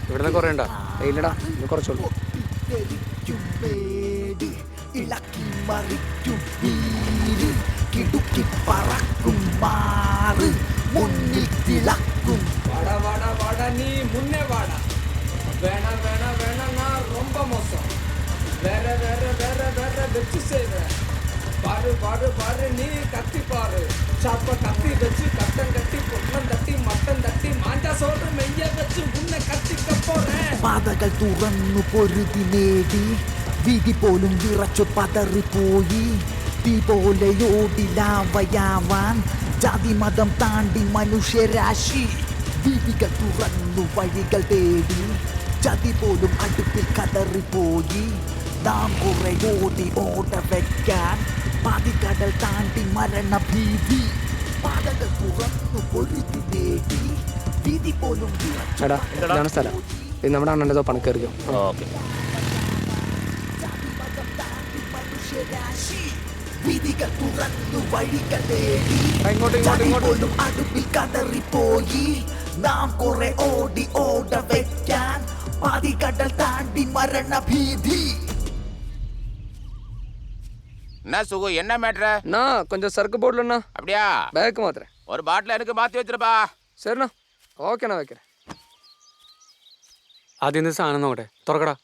ഇവിടെ നിന്ന് കുറേ ഉണ്ടോ ഇല്ലടാ ഇന്ന് കുറച്ചുള്ളൂ തെറിക്കും പേടി ഇളക്കി മറിക്കും വീര് കിടുക്കി പറക്കും മാറ് മുന്നിൽ തിളക്കും வாடா வாடா வாடா நீ முன்னே வாடா வேணாம் வேணாம் வேணாம் நான் ரொம்ப மோசம் வேற வேற வேற வேற வச்சு செய்வேன் பாரு பாரு பாரு நீ கத்தி பாரு சாப்ப கத்தி வச்சு கட்டம் கட்டி பொட்டம் தட்டி மட்டம் தட்டி மாஞ்சா சோறு மெய்ய வச்சு உன்னை கத்திக்க போறேன் പാതകൾ തുറന്നു പൊരുതി നേടി വിധി പോലും വിറച്ചു പതറിപ്പോയി തീ പോലെ ഓടിലാവയാവാൻ ജാതി മതം താണ്ടി മനുഷ്യരാശി വിധികൾ തുറന്നു വഴികൾ തേടി ചതി പോലും അടുപ്പിൽ കതറിപ്പോയി നാം കുറെ ഓടി ഓട വെക്കാൻ പാതിക്കടൽ താണ്ടി മരണഭീതി പാതകൾ തുറന്നു പൊരുതി നേടി വിധി പോലും വിറച്ചു എടാ ഇതാണ് സ്ഥലം ഇത് നമ്മുടെ അണ്ണൻ്റെ പണിക്കറിയോ ഓക്കെ വിധികൾ തുറന്നു വഴികൾ തേടി ഇങ്ങോട്ട് പോലും അടുപ്പിൽ കതറിപ്പോയി നാം കുറെ ഓടി ഓട വെക്കാൻ പാതിക്കടൽ താണ്ടി മരണഭീതി என்ன சுகு என்ன மேட்ரு அண்ணா கொஞ்சம் சரக்கு போடலண்ணா அப்படியா பேக்கு மாத்திரேன் ஒரு பாட்டில் எனக்கு மாற்றி வச்சிருப்பா சரிண்ணா ഓക്കെണ്ണാ വെക്കണേ ആദ്യം എന്ത് സാധനം നോക്കട്ടെ തുറക്കടാ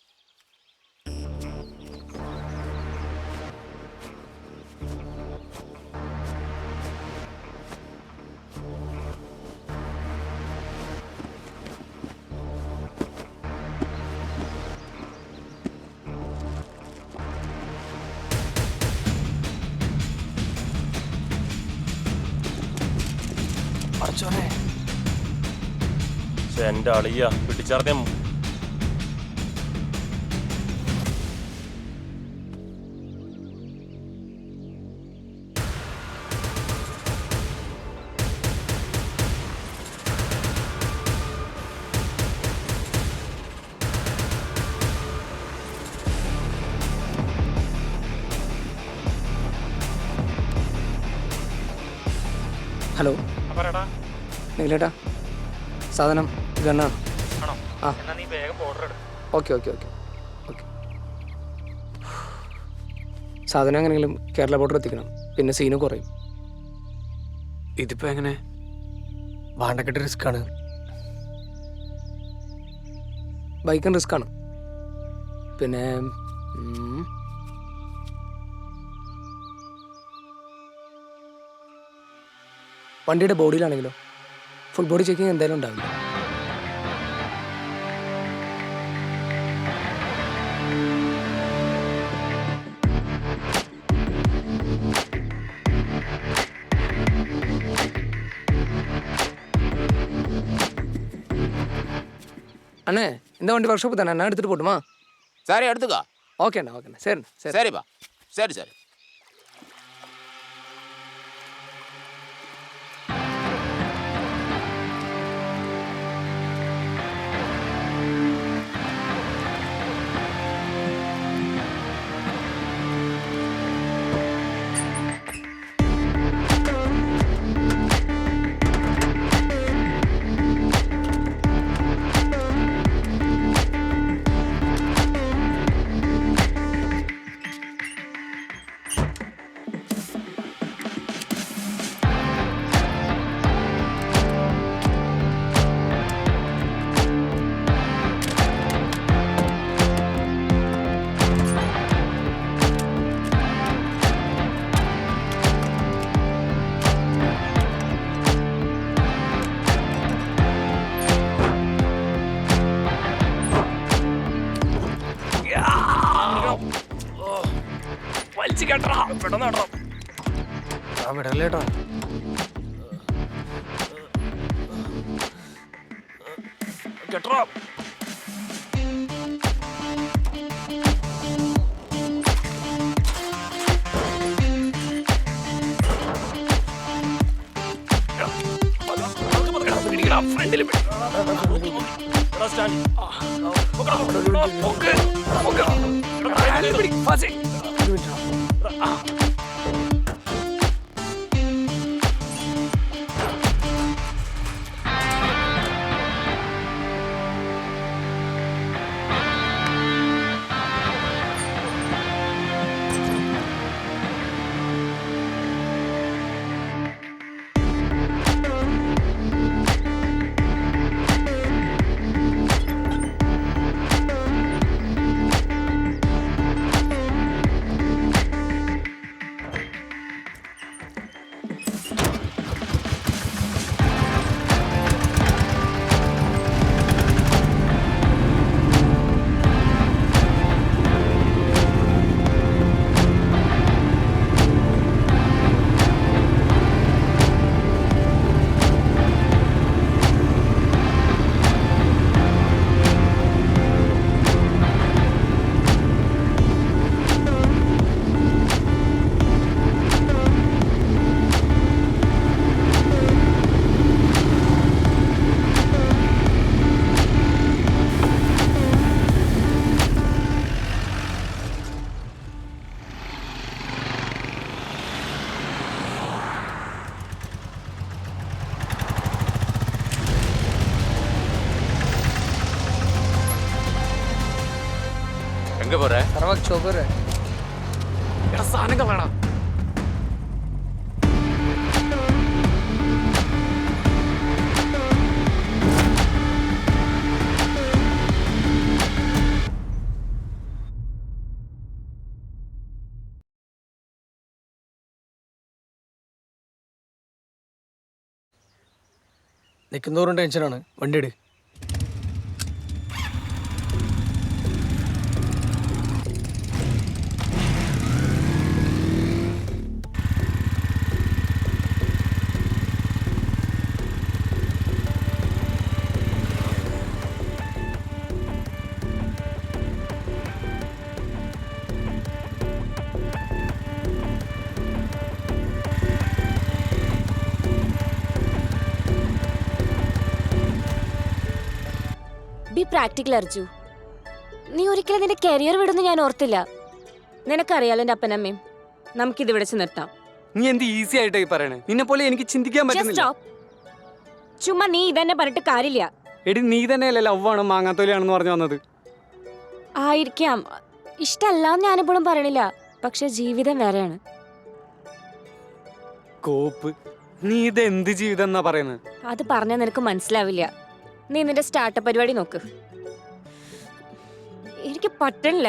എൻ്റെ അളിയ പിടിച്ചറിഞ്ഞ ഹലോ പറയടാ നീലേട്ടാ സാധനം ഗണ്ണാണ് ആണോ ആ എന്നാ നീ വേഗം ഓർഡർ എടു ഓക്കെ ഓക്കെ ഓക്കെ ഓക്കെ സാധനം എങ്ങനെയെങ്കിലും കേരള ബോർഡർ എത്തിക്കണം പിന്നെ സീന് കുറയും ഇതിപ്പോ എങ്ങനെ വാണ്ടക്കെട്ട് റിസ്ക് ആണ് ബൈക്കും റിസ്ക് ആണ് പിന്നെ വണ്ടിയുടെ ബോഡിയിലാണെങ്കിലോ ഫുൾ ബോഡി ചെക്കിങ് എന്തായാലും ഉണ്ടാവില്ല. அண்ணே இந்த வண்டி ஒர்க் ஷாப் தானே, நான் எடுத்துகிட்டு போட்டுமா? சரி எடுத்துக்கோ. ஓகேண்ணா ஓகேண்ணா, சரிண்ணா சரி. சரிப்பா, சரி சரி. വലിച്ചു കേട്ടോ, പെട്ടെന്ന് കേട്ടോ. വിടല്ലേട്ടോ. കേട്ടോ. ഫ്രണ്ടിൽ எங்க போற? சரவாக் சோப்பர். சாணங்க வேணாம். നിൽക്കുന്നതോറും ടെൻഷനാണ്. വണ്ടി എടു. B practical Arju. നീ ഒരിക്കലും നിന്റെ കരിയർ വിടുന്നു ഞാൻ ഓർത്തില്ല. നിനക്കറിയാലോ എൻ്റെ അപ്പനമ്മയും. നമുക്കിത് ഇവിടെ നിർത്താം. നീ എന്ത് ഈസി ആയിട്ടായി പറയണേ. നിന്നെ പോലെ എനിക്ക് ചിന്തിക്കാൻ പറ്റുന്നില്ല. ചുമ്മാ നീ ഇതന്നെ പറഞ്ഞിട്ട് കാര്യമില്ല. എടി നീ തന്നെയല്ലേ ലവ് ആണ് മാങ്ങാത്തോലിയാണെന്ന് പറഞ്ഞു വന്നത്. ആയിരിക്കാം, ഇഷ്ടമല്ലാന്ന് ഞാനിപ്പോഴും പറയണില്ല. പക്ഷെ ജീവിതം വേറെയാണ്. കോപ്പ്, നീ ഇത് എന്ത് ജീവിതം എന്നാ പറയുന്നത്? അത് പറഞ്ഞാൽ നിനക്ക് മനസ്സിലാവില്ല. നീ നിന്റെ സ്റ്റാർട്ടപ്പ് പരിപാടി നോക്ക്. എനിക്ക് പറ്റണില്ല.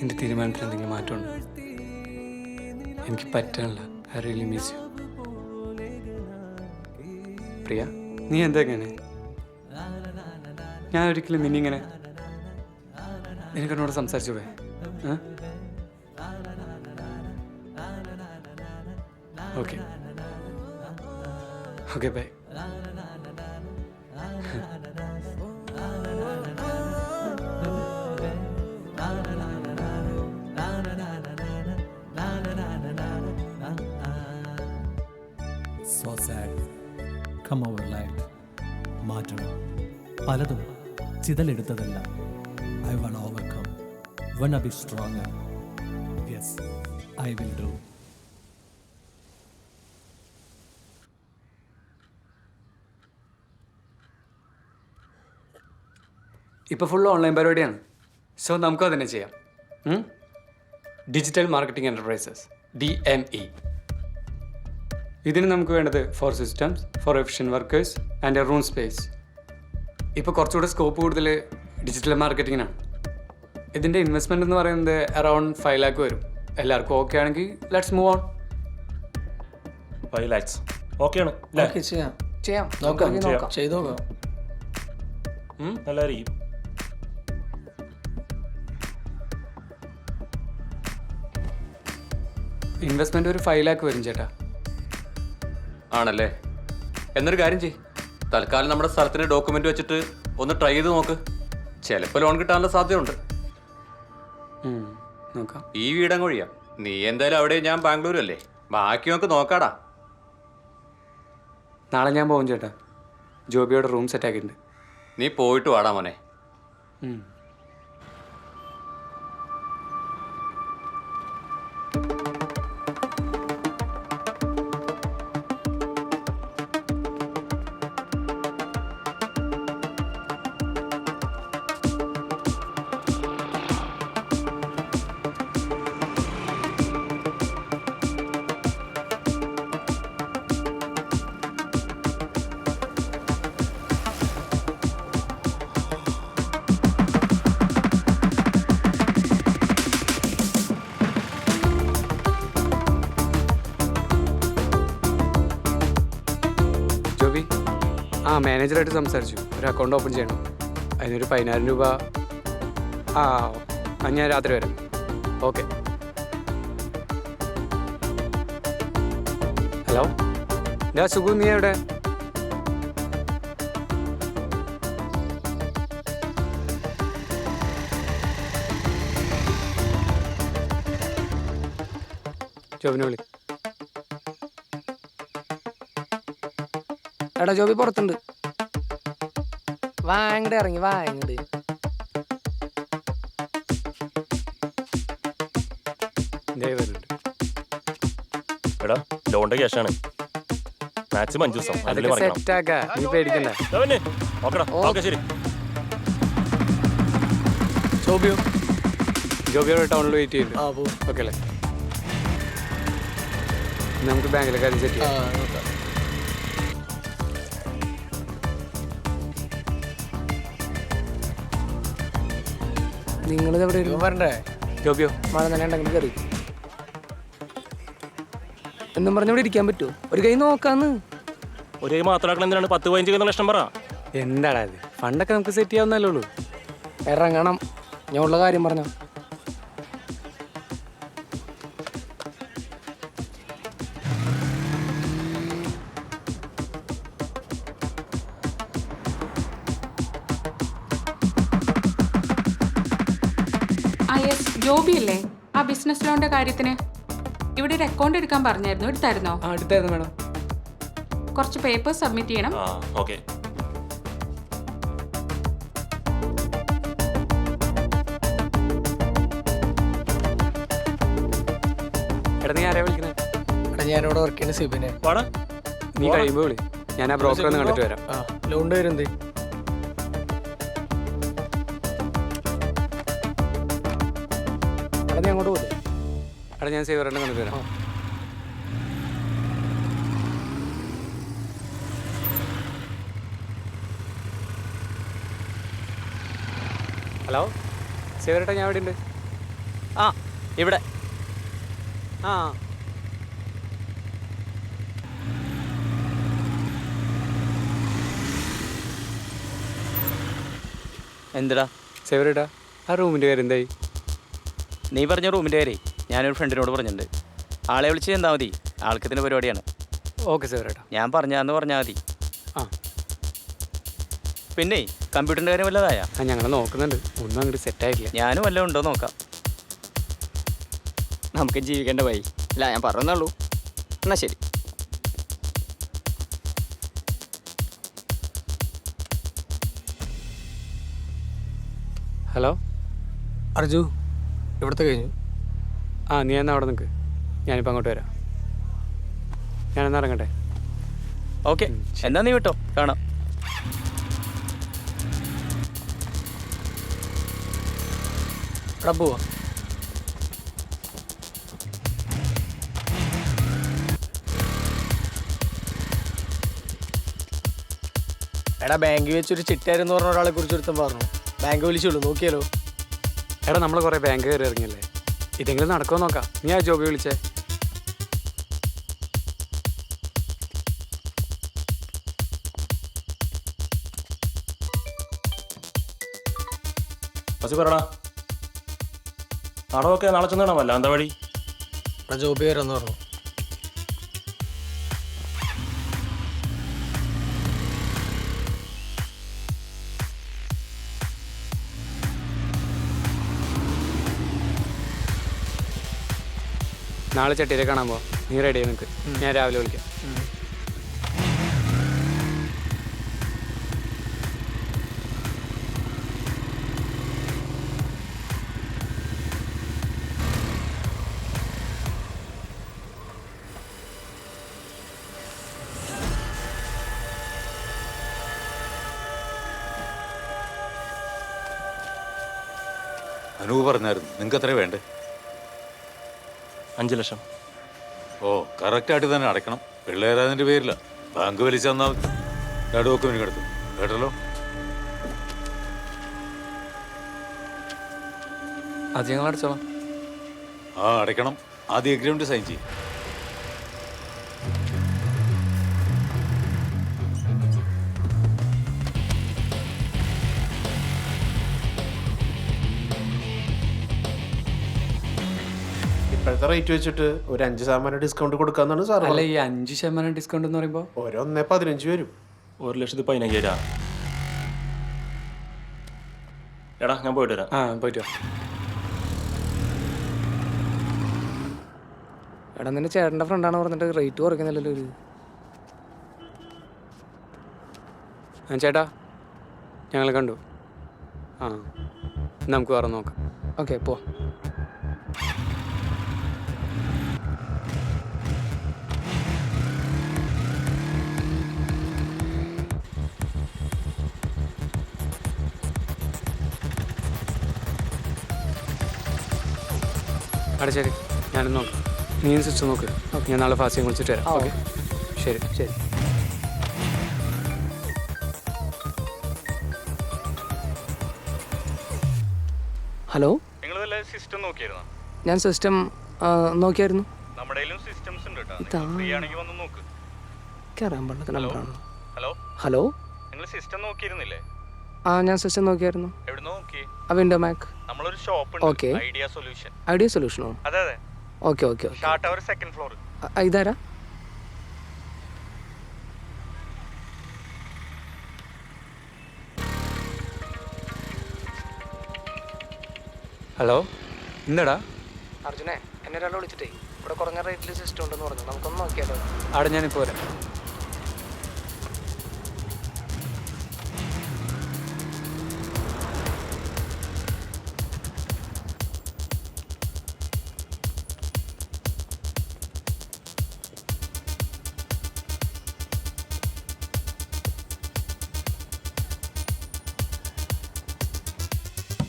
എൻ്റെ തീരുമാനത്തിൽ എന്തെങ്കിലും മാറ്റമുണ്ട്? എനിക്ക് പറ്റണില്ല. I really miss you. Priya, നീ എന്താ ഇങ്ങനെ? ഞാൻ ഒരിക്കലും നിന്നിങ്ങനെ നിനക്കെന്നോട് സംസാരിച്ചൂടെ? Okay okay bye. So sad. Come over life. മാറ്റണം. പലതും ചിതലെടുത്തതല്ല. I want to overcome. Wanna be stronger. Yes, I will do. ഇപ്പോൾ ഫുൾ ഓൺലൈൻ പരിപാടിയാണ്. സോ നമുക്കും അത് തന്നെ ചെയ്യാം. Digital marketing enterprises, DME. ഇതിന് നമുക്ക് വേണ്ടത് 4 systems, 4 efficient workers and A room space. ഇപ്പോൾ കുറച്ചുകൂടെ സ്കോപ്പ് കൂടുതൽ ഡിജിറ്റൽ മാർക്കറ്റിങ്ങിനാണ്. ഇതിൻ്റെ ഇൻവെസ്റ്റ്മെൻറ്റ് എന്ന് പറയുന്നത് അറൗണ്ട് 5 lakh വരും. എല്ലാവർക്കും ഓക്കെ ആണെങ്കിൽ ലെറ്റ്സ് മൂവ് ഓൺ. 5 lakhs ഓക്കെയാണ്. ചെയ്യാം നോക്കാം ചെയ്തു നോക്കാം. നല്ലതായിരിക്കും. ഇൻവെസ്റ്റ്മെൻറ്റ് ഒരു 5 lakh വരും ചേട്ടാ. ആണല്ലേ? എന്നൊരു കാര്യം ചെയ്യ്, തൽക്കാലം നമ്മുടെ സ്ഥലത്തിൻ്റെ ഡോക്യുമെൻ്റ് വെച്ചിട്ട് ഒന്ന് ട്രൈ ചെയ്ത് നോക്ക്. ചിലപ്പോൾ ലോൺ കിട്ടാനുള്ള സാധ്യതയുണ്ട്. നോക്കാം. ഈ വീടങ്ങ് ഒഴിയാം. നീ എന്തായാലും അവിടെ, ഞാൻ ബാംഗ്ലൂരും അല്ലേ, ബാക്കി നമുക്ക് നോക്കാടാ. നാളെ ഞാൻ പോകും ചേട്ടാ. ജോബിയോടെ റൂം സെറ്റ് ആക്കിയിട്ടുണ്ട്. നീ പോയിട്ട് വാടാ മോനെ. ജോബി, മാനേജറായിട്ട് സംസാരിച്ചു. ഒരു അക്കൗണ്ട് ഓപ്പൺ ചെയ്യണം. അതിനൊരു 10,000 രൂപ. ഞാൻ രാത്രി വരാം. ഓക്കെ. ഹലോ, എന്താ സുഖു, നീ എവിടെ? ജോബിനെ വിളി. എടാ ജോബി പുറത്തുണ്ട്. വാങ്ങടെ ഇറങ്ങി വാങ്ങട്. എടാ ലോണിന്റെ ക്യാഷാണ്. മാക്സിമം 5 ദിവസം. നീ പേടിക്കണ്ട. ഓക്കെ ശരി. ജോബിയോടെ ടൗണിൽ വെയിറ്റ് ചെയ്യുന്നു. ഓക്കെ അല്ലേ? നമുക്ക് ബാങ്കിലെ കാര്യം സെറ്റ് ചെയ്യാം. നിങ്ങളിതെവിടെ വരണ്ടേ? ജോബിയോ, മഴ തന്നെ ഉണ്ടെങ്കിൽ കയറി എന്നും പറഞ്ഞവിടെ ഇരിക്കാൻ പറ്റുമോ? ഒരു കൈ നോക്കാന്ന്. ഒരു കൈ മാത്രമാക്കണം. എന്തിനാണ് 10-15 ലക്ഷം പറ? എന്താടാ ഇത്? ഫണ്ടൊക്കെ നമുക്ക് സെറ്റ് ചെയ്യാവുന്നല്ലേ ഉള്ളൂ. ഇറങ്ങണം. ഞാൻ ഉള്ള കാര്യം പറഞ്ഞോ. ജോബി അല്ലേ? ആ ബിസിനസ് ലോണിന്റെ കാര്യത്തിന് ഇവിടെ ഒരു അക്കൗണ്ട് എടുക്കാൻ പറഞ്ഞായിരുന്നു. എടുത്തായിരുന്നോ? എടുത്തായിരുന്നു മാഡം. കുറച്ച് പേപ്പേഴ്സ് സബ്മിറ്റ് ചെയ്യണം. ഓക്കെ. എടാ നീ ആരെയാ വിളിക്കുന്നത്? എടാ ഞാനിവിടെ വർക്ക് ചെയ്യുന്ന സിബിനെ. നീ കഴിയുമ്പോൾ വിളി. ഞാൻ ആ ബ്രോക്കറെ ഒന്ന് കണ്ടിട്ട് വരാം. ലോണിന്റെ പേര് എന്തേ? എടാ നീ അങ്ങോട്ട് പോലെ. എടാ ഞാൻ സേവറിനെ കണ്ടിട്ട് വരാം. ഹലോ സേവരേട്ടാ, ഞാൻ ഇവിടെ ഉണ്ട്. ആ ഇവിടെ ആ എന്തിടാ സേവരേട്ടാ ആ റൂമിൻ്റെ കാര്യം എന്തായി? നീ പറഞ്ഞ റൂമിൻ്റെ കാര്യം ഞാനൊരു ഫ്രണ്ടിനോട് പറഞ്ഞിട്ടുണ്ട്. ആളെ വിളിച്ച് എന്താ മതി, ആൾക്കത്തിൻ്റെ പരിപാടിയാണ്. ഓക്കെ സേവരേട്ടാ. ഞാൻ പറഞ്ഞാന്ന് പറഞ്ഞാൽ മതി. ആ പിന്നെ കമ്പ്യൂട്ടറിൻ്റെ കാര്യം വല്ലതായാ? ആ ഞങ്ങൾ നോക്കുന്നുണ്ട്, ഒന്നും അങ്ങോട്ട് സെറ്റായിട്ടില്ല. ഞാനും വല്ലതും ഉണ്ടോ നോക്കാം. നമുക്ക് ജീവിക്കേണ്ട വഴി അല്ല, ഞാൻ പറഞ്ഞുള്ളൂ. എന്നാ ശരി. ഹലോ അർജു, ഇവിടുത്തെ കഴിഞ്ഞു. ആ നീ എന്നാ അവിടെ നിൽക്ക്, ഞാനിപ്പോൾ അങ്ങോട്ട് വരാം. ഞാനെന്നാ ഇറങ്ങട്ടെ? ഓക്കെ, എന്നാ നീ വിട്ടോ, കാണാം. എടാ പോവാ. എടാ ബാങ്കിൽ വെച്ചൊരു ചിട്ടാരെന്ന് പറഞ്ഞ ഒരാളെ കുറിച്ച് ഒരുത്തം പറഞ്ഞു. ബാങ്ക് വിളിച്ചുള്ളൂ, നോക്കിയാലോ? എടാ നമ്മൾ കുറേ ബാങ്ക് കയറി ഇറങ്ങിയല്ലേ, ഇതെങ്കിലും നടക്കുമോ നോക്കാം. നീ ആ ജോബി വിളിച്ചേ. ബസ് പറടാ. നാളെ നാളെ ചെന്നിടാമല്ല, എന്താ വഴി? ജോബി വരാന്ന് പറഞ്ഞു. നാളെ ചട്ടിയിലെ കാണാൻ പോവാം. നീ റെഡി ആയി നിൽക്ക്, ഞാൻ രാവിലെ വിളിക്കാം. അനൂപ് പറഞ്ഞായിരുന്നു നിങ്ങൾക്ക് എത്ര വേണ്ടേ? 5 ലക്ഷം. ഓ കറക്റ്റായിട്ട് തന്നെ അടയ്ക്കണം. പിള്ളേരതിൻ്റെ പേരില്ല, ബാങ്ക് വലിച്ചു തന്നാൽ ഡോക്യുമെന്റ് എടുത്തു കേട്ടല്ലോ. അത് ഞങ്ങൾ അടച്ചോളാം. ആ അടയ്ക്കണം. ആദ്യം എഗ്രിമെന്റ് സൈൻ ചെയ്യും. ഇപ്പോഴത്തെ റേറ്റ് വെച്ചിട്ട് ഒരു 5% ഡിസ്കൗണ്ട് കൊടുക്കാന്നാണ് സാർ. അല്ല, ഈ 5% ഡിസ്കൗണ്ട് എന്ന് പറയുമ്പോൾ ഒരു 1.15 വരും. 1,15,000. എടാ ഞാൻ പോയിട്ട് വരാം. ആ പോയിട്ട് വാ. എടാ നിന്റെ ചേട്ടൻ്റെ ഫ്രണ്ടാണ് പറഞ്ഞിട്ട് റേറ്റ് കുറയ്ക്കുന്നില്ലല്ലോ ഒരു. ചേട്ടാ ഞങ്ങൾ കണ്ടു. ആ നമുക്ക് വേറെ നോക്കാം. ഓക്കെ പോ. അവിടെ ശരി, ഞാനും നോക്കാം. നീ സിസ്റ്റം നോക്ക്. ഞാൻ നാളെ ഫാസ്റ്റിംഗ് വിളിച്ചിട്ട് വരാം. ഓക്കെ ശരി ശരി. ഹലോ, നിങ്ങൾ സിസ്റ്റം നോക്കിയായിരുന്നോ? ഞാൻ സിസ്റ്റം നോക്കിയായിരുന്നു. നമ്മുടെ സിസ്റ്റംസ് ഉണ്ട് കേട്ടോ. ഇതാ. ഫ്രീ ആണെങ്കിൽ വന്ന് നോക്ക്. കയറാൻ പാടില്ലാത്ത നമ്പറാണോ? ഹലോ ഹലോ, നിങ്ങൾ സിസ്റ്റം നോക്കിയിരുന്നില്ലേ? ആ ഞാൻ സിസ്റ്റം നോക്കിയായിരുന്നു. എവിടെ നോക്കി? ആ വിൻഡോ മാക്. നമ്മളൊരു ഷോപ്പ് ഓക്കെ. ഉണ്ട്, ഐഡിയ സൊല്യൂഷൻ. ഐഡിയ സൊല്യൂഷനോ? അതെ അതെ. Okay okay. ഷാർട്ട് അവർ 2nd ഫ്ലോർ. ഇതാരാ? ഹലോ, എന്താടാ? അർജുനെ, എന്നെ ഒരാൾ വിളിച്ചിട്ടേ ഇവിടെ കുറഞ്ഞ റേറ്റിൽ സിസ്റ്റം ഉണ്ടെന്ന് പറഞ്ഞു. നമുക്കൊന്ന് നോക്കിയാലോ? അവിടെ ഞാനിപ്പോൾ വരാം.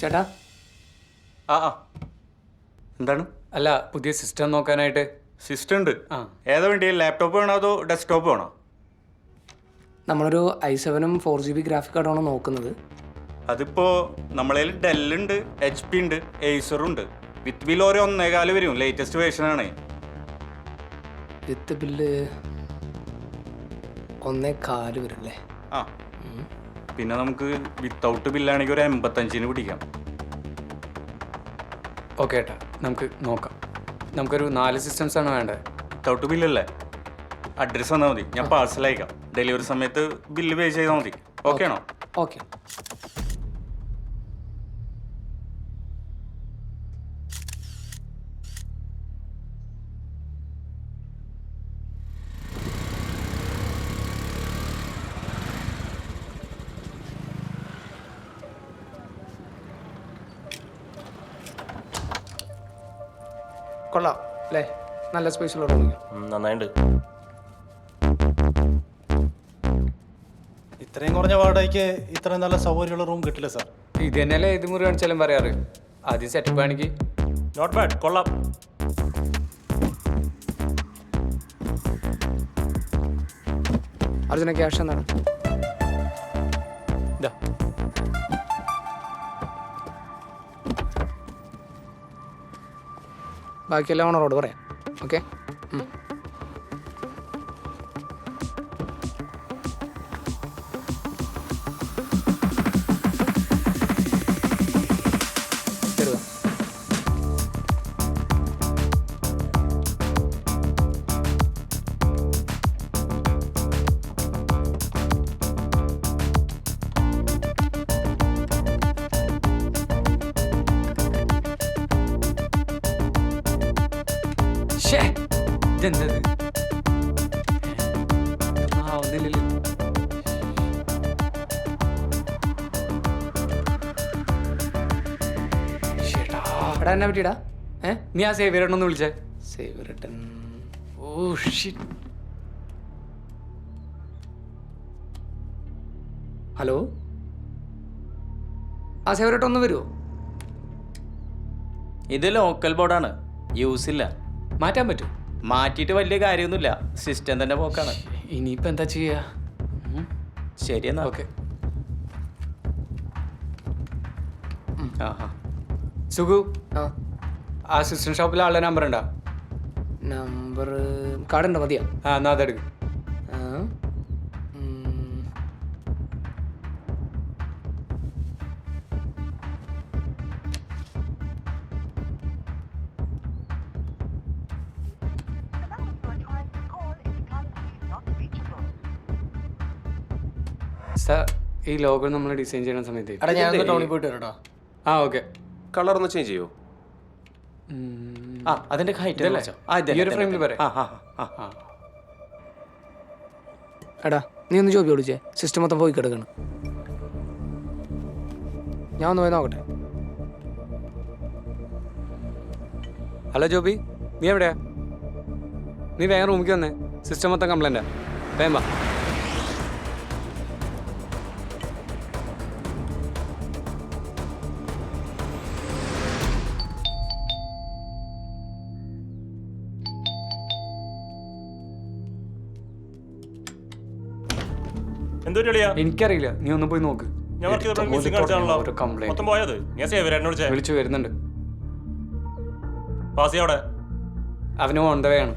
ചേട്ടാ. ആ ആ എന്താണ്? അല്ല, പുതിയ സിസ്റ്റം നോക്കാനായിട്ട്. സിസ്റ്റം ഉണ്ട്. ആ ഏതാ വേണ്ടി? ലാപ്ടോപ്പ് വേണോ അതോ ഡെസ്ക്ടോപ്പ് വേണോ? നമ്മളൊരു i7 4GB ഗ്രാഫിക് കാർഡാണ് നോക്കുന്നത്. അതിപ്പോൾ നമ്മളതിൽ ഡെല്ലുണ്ട്, HP ഉണ്ട്, ഏസറും ഉണ്ട്. വിത്ത് ബില്ല് ഒരു 1.25 വരും. ലേറ്റസ്റ്റ് വേർഷൻ ആണ്. വിത്ത് ബില്ല് 1.25 വരും അല്ലേ? ആ പിന്നെ നമുക്ക് വിത്തൗട്ട് ബില്ലാണെങ്കിൽ ഒരു 85-ന് പിടിക്കാം. ഓക്കെ ഏട്ടാ, നമുക്ക് നോക്കാം. നമുക്കൊരു 4 സിസ്റ്റംസ് ആണ് വേണ്ടത്. വിത്തൗട്ട് ബില്ലല്ലേ? അഡ്രസ്സ് തന്നാൽ മതി, ഞാൻ പാഴ്സൽ അയക്കാം. ഡെലിവറി സമയത്ത് ബില്ല് പേ ചെയ്താൽ മതി. ഓക്കെ ആണോ? ഓക്കെ. കൊള്ളാം അല്ലേ? നല്ല സ്പേസുള്ള റൂം. നന്നായിട്ടുണ്ട്. ഇത്രയും കുറഞ്ഞ വാടകയ്ക്ക് ഇത്രയും നല്ല സൗകര്യമുള്ള റൂം കിട്ടില്ല സാർ. ഇത് തന്നെയല്ലേ ഏത് മുറി കാണിച്ചാലും പറയാറ്. ആദ്യം സെറ്റപ്പ് ആണെങ്കിൽ നോട്ട് ബാഡ്, കൊള്ളാം. അർജുന ക്യാഷ് എന്നാണ്? ഇതാ. ബാക്കിയെല്ലാം ഓണറോട് പറയാം. ഓക്കെ. ഇതെന്തത്? ഒന്നില്ലല്ലോ. എടാ എന്നെ പറ്റിയിടാ. നീ ആ സേവിയറേട്ടൻ ഒന്ന് വിളിച്ചേ. സേവിയറേട്ടൻ. Oh shit. ഹലോ, ആ സേവിയറേട്ടൻ ഒന്ന് വരുമോ? ഇത് ലോക്കൽ ബോർഡാണ്, യൂസ് ഇല്ല. മാറ്റാൻ പറ്റും? മാറ്റിയിട്ട് വലിയ കാര്യമൊന്നുമില്ല, സിസ്റ്റം തന്നെ പോക്കാണ്. ഇനിയിപ്പോൾ എന്താ ചെയ്യുക? ശരി എന്നാ. ഓക്കെ. സുഖു, ആ സിസ്റ്റം ഷോപ്പിലെ ആളുടെ നമ്പർ ഉണ്ടോ? നമ്പർ കാർഡുണ്ടോ? മതിയോ? ആ എന്നാ അതെടുക്കും. സാർ, ഈ ലോഗോ നമ്മൾ ഡിസൈൻ ചെയ്യുന്ന സമയത്ത് ഞാൻ ടൗണിൽ പോയിട്ട് വരട്ടോ. ആ ഓക്കെ. കളർ ഒന്ന് ചേഞ്ച് ചെയ്യോ? അതിന്റെ ഹൈറ്റ് ഈ ഒരു ഫ്രെയിമിൽ പറയാം. എടാ നീ ഒന്ന് ജോബി വിളിച്ചേ. സിസ്റ്റം മൊത്തം പോയി കിടക്കണം. ഞാൻ ഒന്ന് പോയി നോക്കട്ടെ. ഹലോ ജോബി, നീ എവിടെയാ? നീ വേഗം റൂമിലേക്ക് വന്നേ. സിസ്റ്റം മൊത്തം കംപ്ലൈൻറ്റാ. വേഗം വാ. എനിക്കറിയില്ല, നീ ഒന്ന് പോയി നോക്ക്. വിളിച്ചു വരുന്നുണ്ട്. അവന് ഓൺ ദ വേ ആണ്.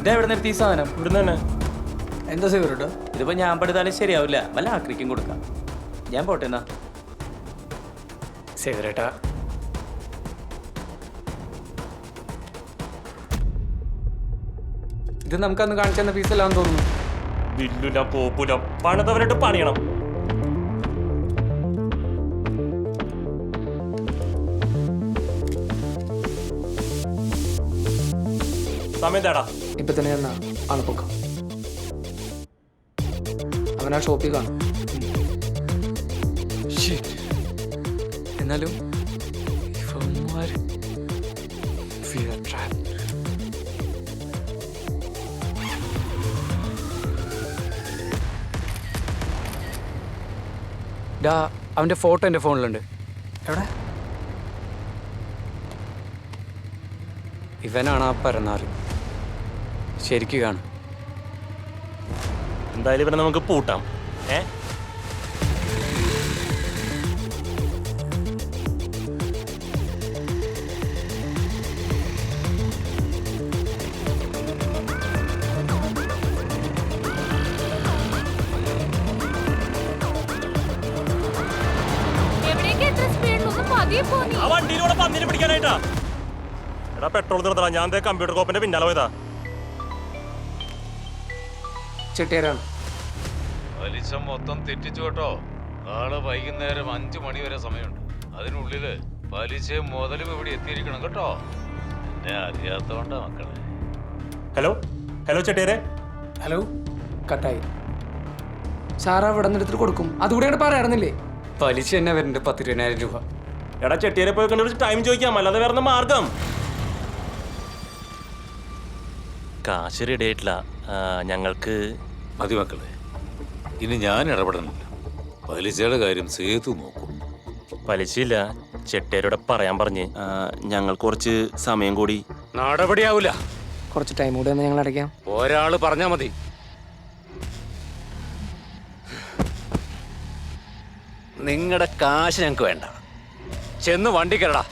ഇതെവിടെ നിർത്തി സാധനം? ഇവിടുന്ന് തന്നെ. എന്താ സേവരട്ടോ? ഇതിപ്പോ ഞാൻ പെടുത്താലും ശരിയാവില്ല, വല്ല ആക്രിക്കും കൊടുക്കാം. ഞാൻ പോട്ടെ എന്നാ. സേവരേട്ടാ, ഇത് നമുക്കന്ന് കാണിച്ചു തന്ന പീസല്ലാന്ന് തോന്നുന്നു. ബില്ലുല കോപ്പുല പണിതവരായിട്ട് പണിയണം. സമയം തേടാ. ഇപ്പൊ തന്നെ എന്നാ ആളെ പൊക്കാം. അവനാ ഷോപ്പിൽ കാണും. എന്നാലും അവന്റെ ഫോട്ടോ എൻ്റെ ഫോണിലുണ്ട്. എവിടെ? ഇവനാണ് ആ പരന്നാറ്. ശരിക്കും കാണും. എന്തായാലും ഇവനെ നമുക്ക് പൂട്ടാം. എടാ പെട്രോൾ തീർന്നടാ. ഞാൻ കമ്പ്യൂട്ടർ കോപ്പിന്റെ പിന്നാലെ പോയതാ. ചെട്ടിയാരാണ്. പലിശ മൊത്തം തെറ്റിച്ചു കേട്ടോ. നാളെ വൈകുന്നേരം 5 മണി വരെ സമയമുണ്ട്. അതിനുള്ളില് പലിശയും മുതലും ഇവിടെ എത്തിയിരിക്കണം കേട്ടോ. എന്നെ അറിയാത്തോണ്ടാ മക്കളെ. ഹലോ ഹലോ ചെട്ടിയാരെ. ഹലോ കട്ടായി. സാർ അവിടെ നിന്ന് എടുത്തിട്ട് കൊടുക്കും. അതുകൂടെ അങ്ങോട്ട് പറയാറുന്നില്ലേ? പലിശ തന്നെ വരുന്നുണ്ട് 10,000 രൂപ. എടാ ചെട്ടിയാരെ പോയി കണ്ടു ടൈം ചോദിക്കാം, അല്ലാതെ വേറെ മാർഗം. കാശ് റെഡി ആയിട്ടില്ല. ഞങ്ങൾക്ക് മതി മക്കളെ, ഇനി ഞാൻ ഇടപെടണില്ല. പലിശയുടെ കാര്യം സേതു നോക്കും. പലിശയില്ല, ചെട്ടിയാരോടെ പറയാൻ പറഞ്ഞ്. ഞങ്ങൾ കുറച്ച് സമയം കൂടി. നടപടിയാവൂല. കുറച്ച് ടൈം കൂടെ ഒന്ന് ഞങ്ങൾ അടയ്ക്കാം. ഒരാള് പറഞ്ഞാ മതി. നിങ്ങളുടെ കാശ് ഞങ്ങൾക്ക് വേണ്ട. ചെന്ന് വണ്ടി കയറടാ.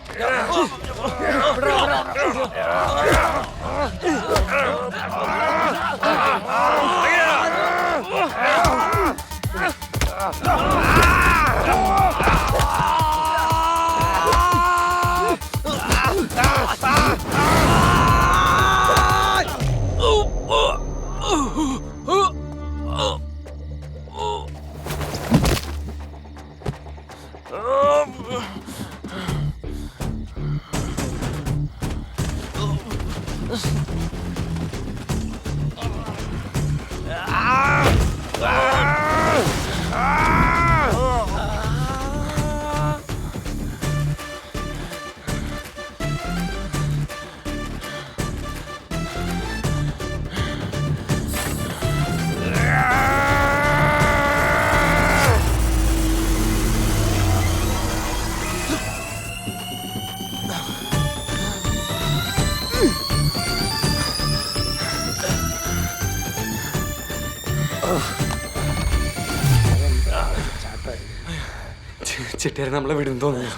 ചെട്ടിയാരെ നമ്മളെ വിടുന്നു തോന്നുന്നു.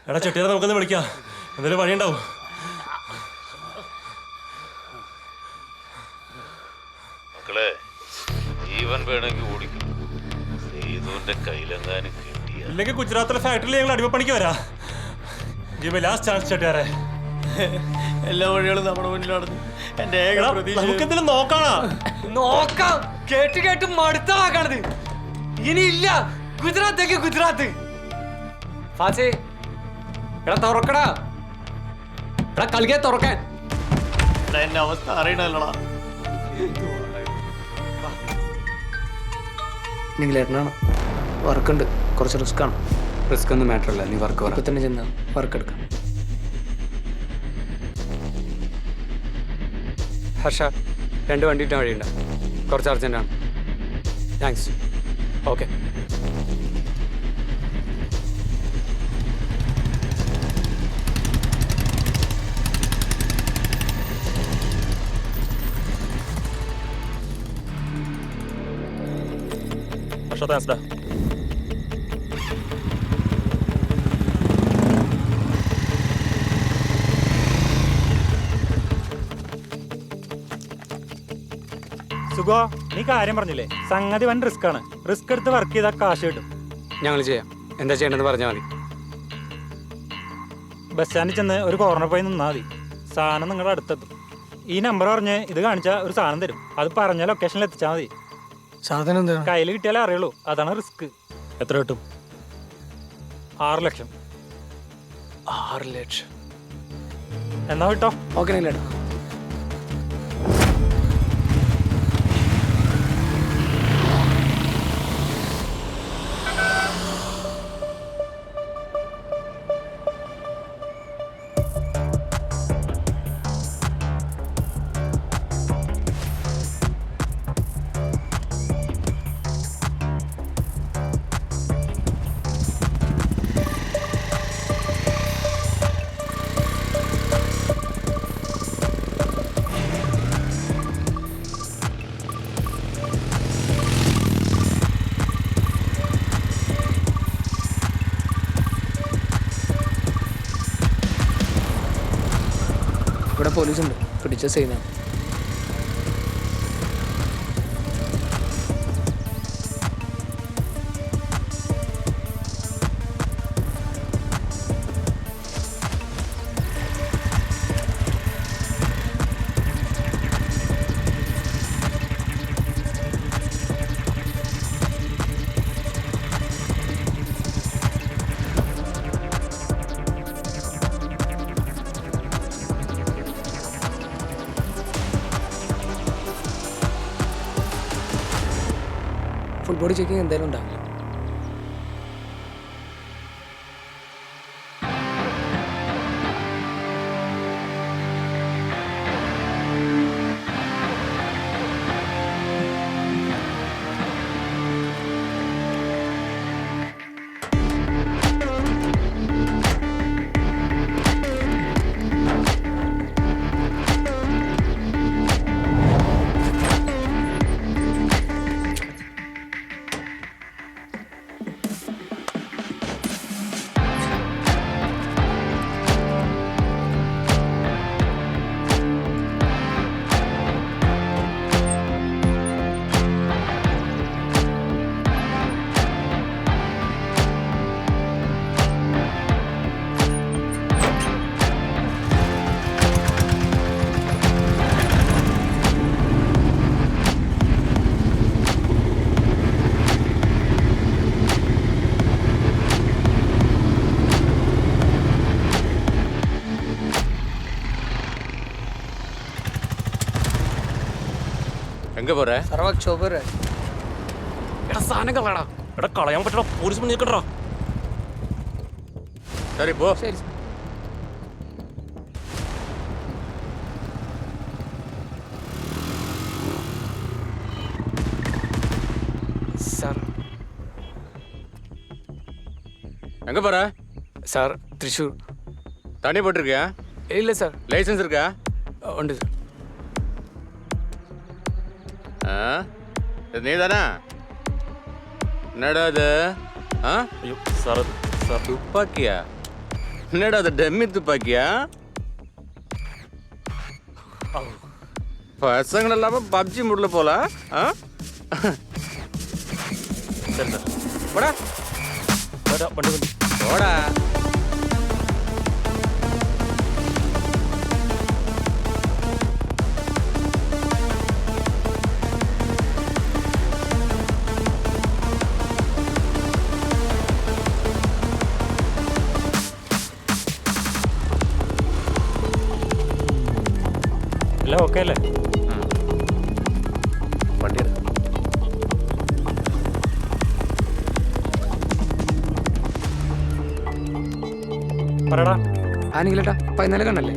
എടാ ചെട്ടിയാരെ നമുക്കൊന്ന് വിളിക്കാം, എന്തെങ്കിലും വഴിയുണ്ടാവും. മക്കളെ, ജീവൻ വേണമെങ്കിൽ ഓടിക്കും. സേതുവിന്റെ കയ്യിലെങ്ങാനും കിട്ടിയ ഇല്ലെങ്കിൽ ഗുജറാത്തിലെ ഫാക്ടറിയിൽ ഞങ്ങൾ അടിമപ്പണിക്ക് വരാം. ലാസ്റ്റ് ചാൻസ് ചെട്ടിയാരെ. എല്ലാ വഴികളും നമ്മുടെ മുന്നിലാണ്. എന്റെ നമുക്കെന്തെങ്കിലും നോക്കാണോ? നോക്കാം. കേട്ട് കേട്ട് മടുത്താണത്. ഇനിയില്ല. ഗുജറാത്തേക്ക് ഗുജറാത്ത്. ഫാസി എടാ തുറക്കടാ. എടാ കളിക്കാൻ തുറക്കാൻ. എന്റെ അവസ്ഥ അറിയണല്ലോടാ. നിങ്ങളേട്ടനാണ്. വർക്കുണ്ട്, കുറച്ച് റിസ്ക് ആണ്. റിസ്ക് ഒന്നും മാറ്റർ അല്ല. നീ വർക്ക് തന്നെ ചെന്നാൽ വർക്ക് എടുക്കാം. ഹർഷ 2 വണ്ടി ഇട്ടാൻ വഴിയുണ്ട്. കുറച്ച് അർജൻറ്റാണ്. താങ്ക്സ്. ഓക്കെ. പക്ഷേ താങ്ക്സ് ഡാ. സുഖോ, നീ കാര്യം പറഞ്ഞില്ലേ? സംഗതി വൻ റിസ്ക് ആണ്. റിസ്ക് എടുത്ത് വർക്ക് ചെയ്താൽ കാശ് കിട്ടും. ഞങ്ങൾ ചെയ്യാം. എന്താ ചെയ്യേണ്ടതെന്ന് പറഞ്ഞാൽ മതി. ബസ് സ്റ്റാൻഡിൽ ചെന്ന് ഒരു കോർണർ പോയി നിന്നാൽ മതി. സാധനം നിങ്ങളുടെ അടുത്തെത്തും. ഈ നമ്പർ പറഞ്ഞ് ഇത് കാണിച്ചാൽ ഒരു സാധനം തരും. അത് പറഞ്ഞ ലൊക്കേഷനിൽ എത്തിച്ചാൽ മതി. സാധനം എന്താ? കയ്യിൽ കിട്ടിയാലേ അറിയുള്ളൂ. അതാണ് റിസ്ക്. എത്ര കിട്ടും? 6 ലക്ഷം. 6 ലക്ഷം. എന്നാ വിട്ടോ. ഓക്കെ നീലേട്ടാ. ഇവിടെ പോലീസുണ്ട്. പിടിച്ച സൈനാണ്. ബോഡി ചെക്കിങ് എന്തായാലും ഉണ്ടാവില്ല. എങ്ക പോറേ സർവക് ചോബർ എടാ സാധനം കളയടാ. എടാ കളയാൻ പറ്റടാ, പോലീസ് മുന്നിൽ നിൽക്കട്ടാ. ശരി പോ. ശരി സാർ. எங்க போற? சார் திரிஷூர். தண்ணி போட்டிருக்கியா? இல்லை சார். லைசன்ஸ் இருக்கா? உண்டு சார். நீ தானே? என்னடா இது? ஐயோ சார், சார் துப்பாக்கியா? என்னடா அது டம்மி துப்பாக்கியா? பசங்க இல்லாம பப்ஜி மூடல போல. சரி சார். போடா வண்டி போடா. എല്ലാം ഓക്കെ അല്ലേ? വണ്ടി പറടാ. ആണെങ്കിലേട്ടാ 14 കണ്ണല്ലേ?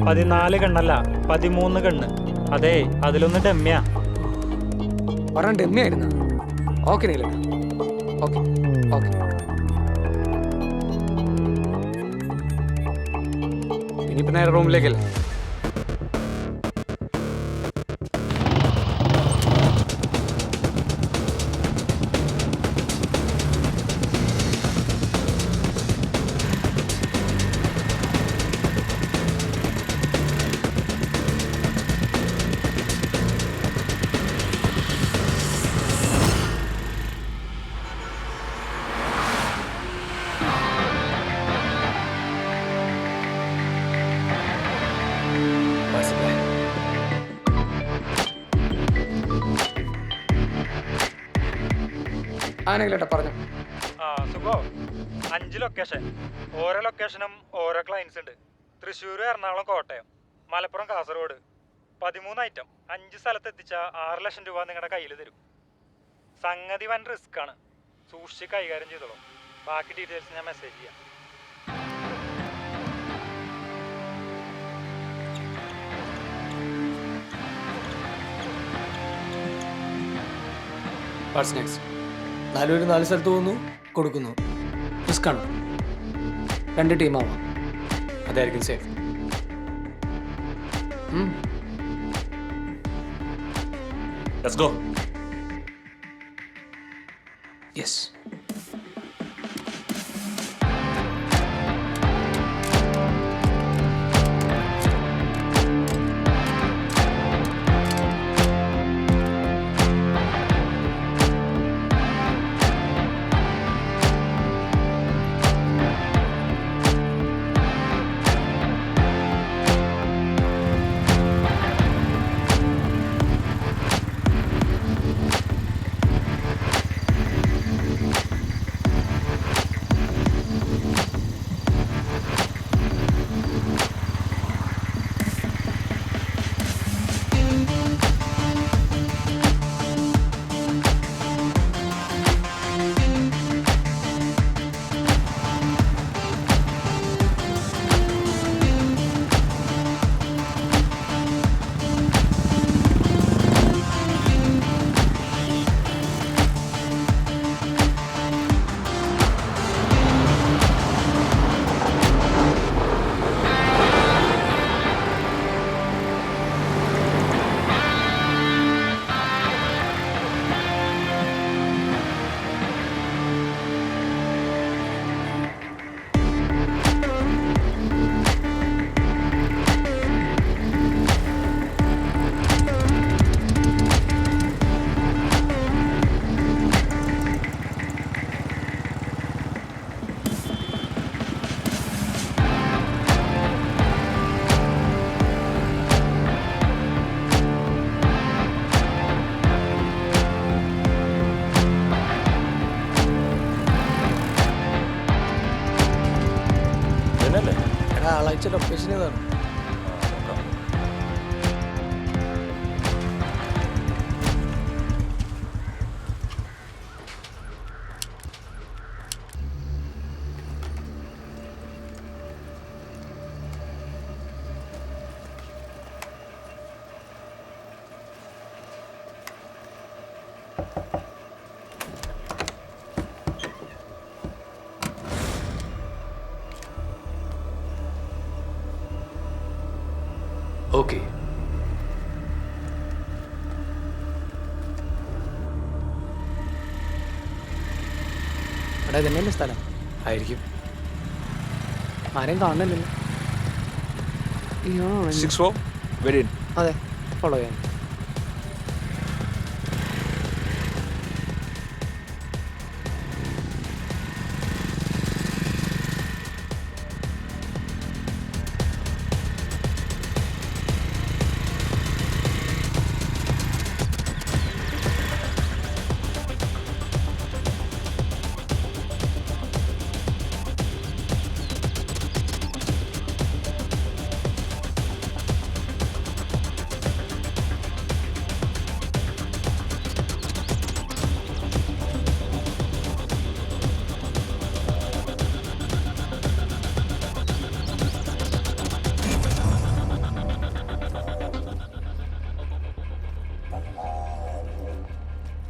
14 കണ്ണല്ല, 13 കണ്ണ്. അതെ, അതിലൊന്ന് ഡമ്മിയാ. പറഞ്ഞ ഡമ്മിയായിരുന്ന? ഓക്കെ നീലേട്ടാ, ഓക്കെ ഓക്കെ. ഇനിയിപ്പോ നേരെ റൂമിലേക്കല്ലേ? ആണെങ്കിലേട്ടാ പറഞ്ഞു. സുഖോ, 5 ലൊക്കേഷൻ. ഓരോ ലൊക്കേഷനും ഓരോ ക്ലയൻസ് ഉണ്ട്. തൃശ്ശൂർ, എറണാകുളം, കോട്ടയം, മലപ്പുറം, കാസർഗോഡ്. 13 ഐറ്റം 5 സ്ഥലത്ത് എത്തിച്ച 6 ലക്ഷം രൂപ നിങ്ങളുടെ കയ്യിൽ തരും. സംഗതി വൻ റിസ്ക് ആണ്, സൂക്ഷിച്ച് കൈകാര്യം ചെയ്തോളൂ. ബാക്കി ഡീറ്റെയിൽസ് ഞാൻ മെസ്സേജ് ചെയ്യാം. What's next? 4 പേര് 4 സ്ഥലത്ത് പോകുന്നു, കൊടുക്കുന്നു. റിസ്ക്കാണ്. 2 ടീമാവാം, അതായിരിക്കും സേഫ്. Let's go. യെസ്. വ്യാഴാഴ്ച ലൊക്കേഷൻ ഇതാണ്. ഓക്കെ. എടാ ഇതന്നെയല്ലേ സ്ഥലം? ആയിരിക്കും. ആരെയും കാണുന്നില്ലല്ലോ. അതെ, ഫോളോ ചെയ്യാം.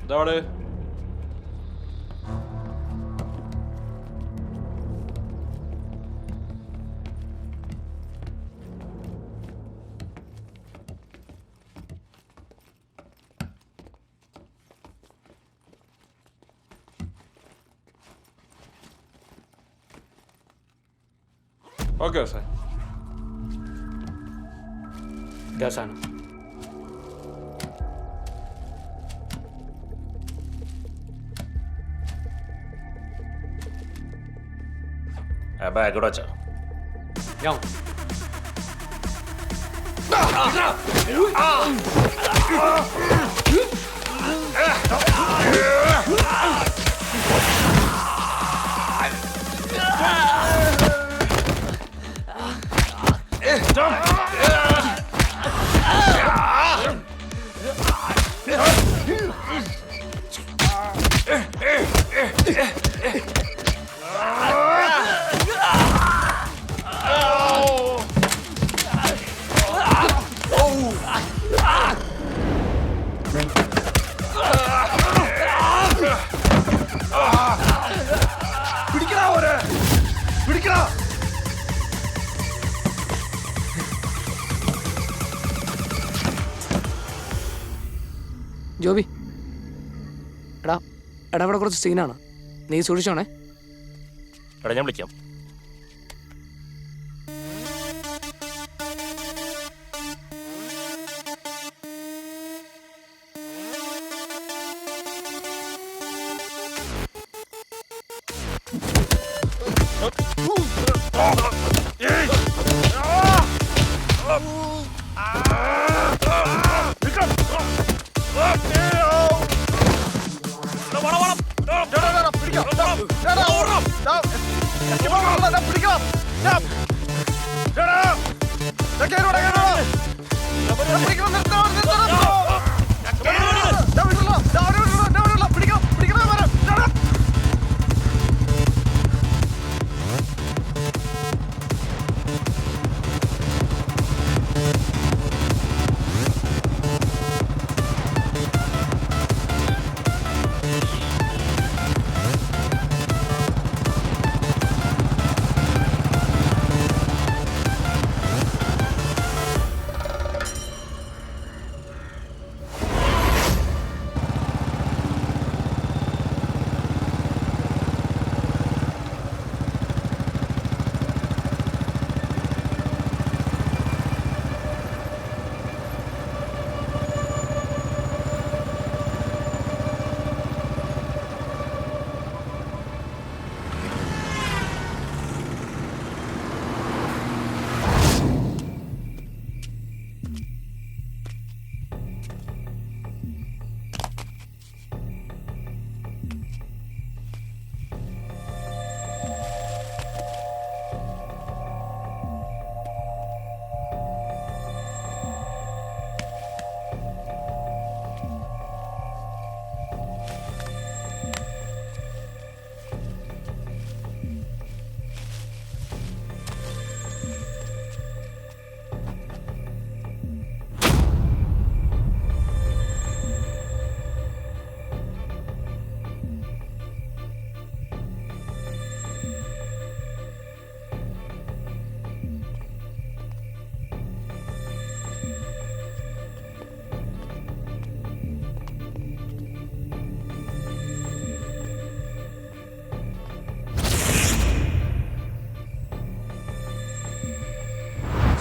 ഇതവിടെ ഓക്കെ സാർ. ഇതാ സാധനം. ബാഗ് ഇവിടെ വെച്ചോ. ജോബി, എടാ എടാ ഇവിടെ കുറച്ച് സീനാണ്, നീ സൂക്ഷിച്ചോണേ. എടാ ഞാൻ വിളിക്കാം.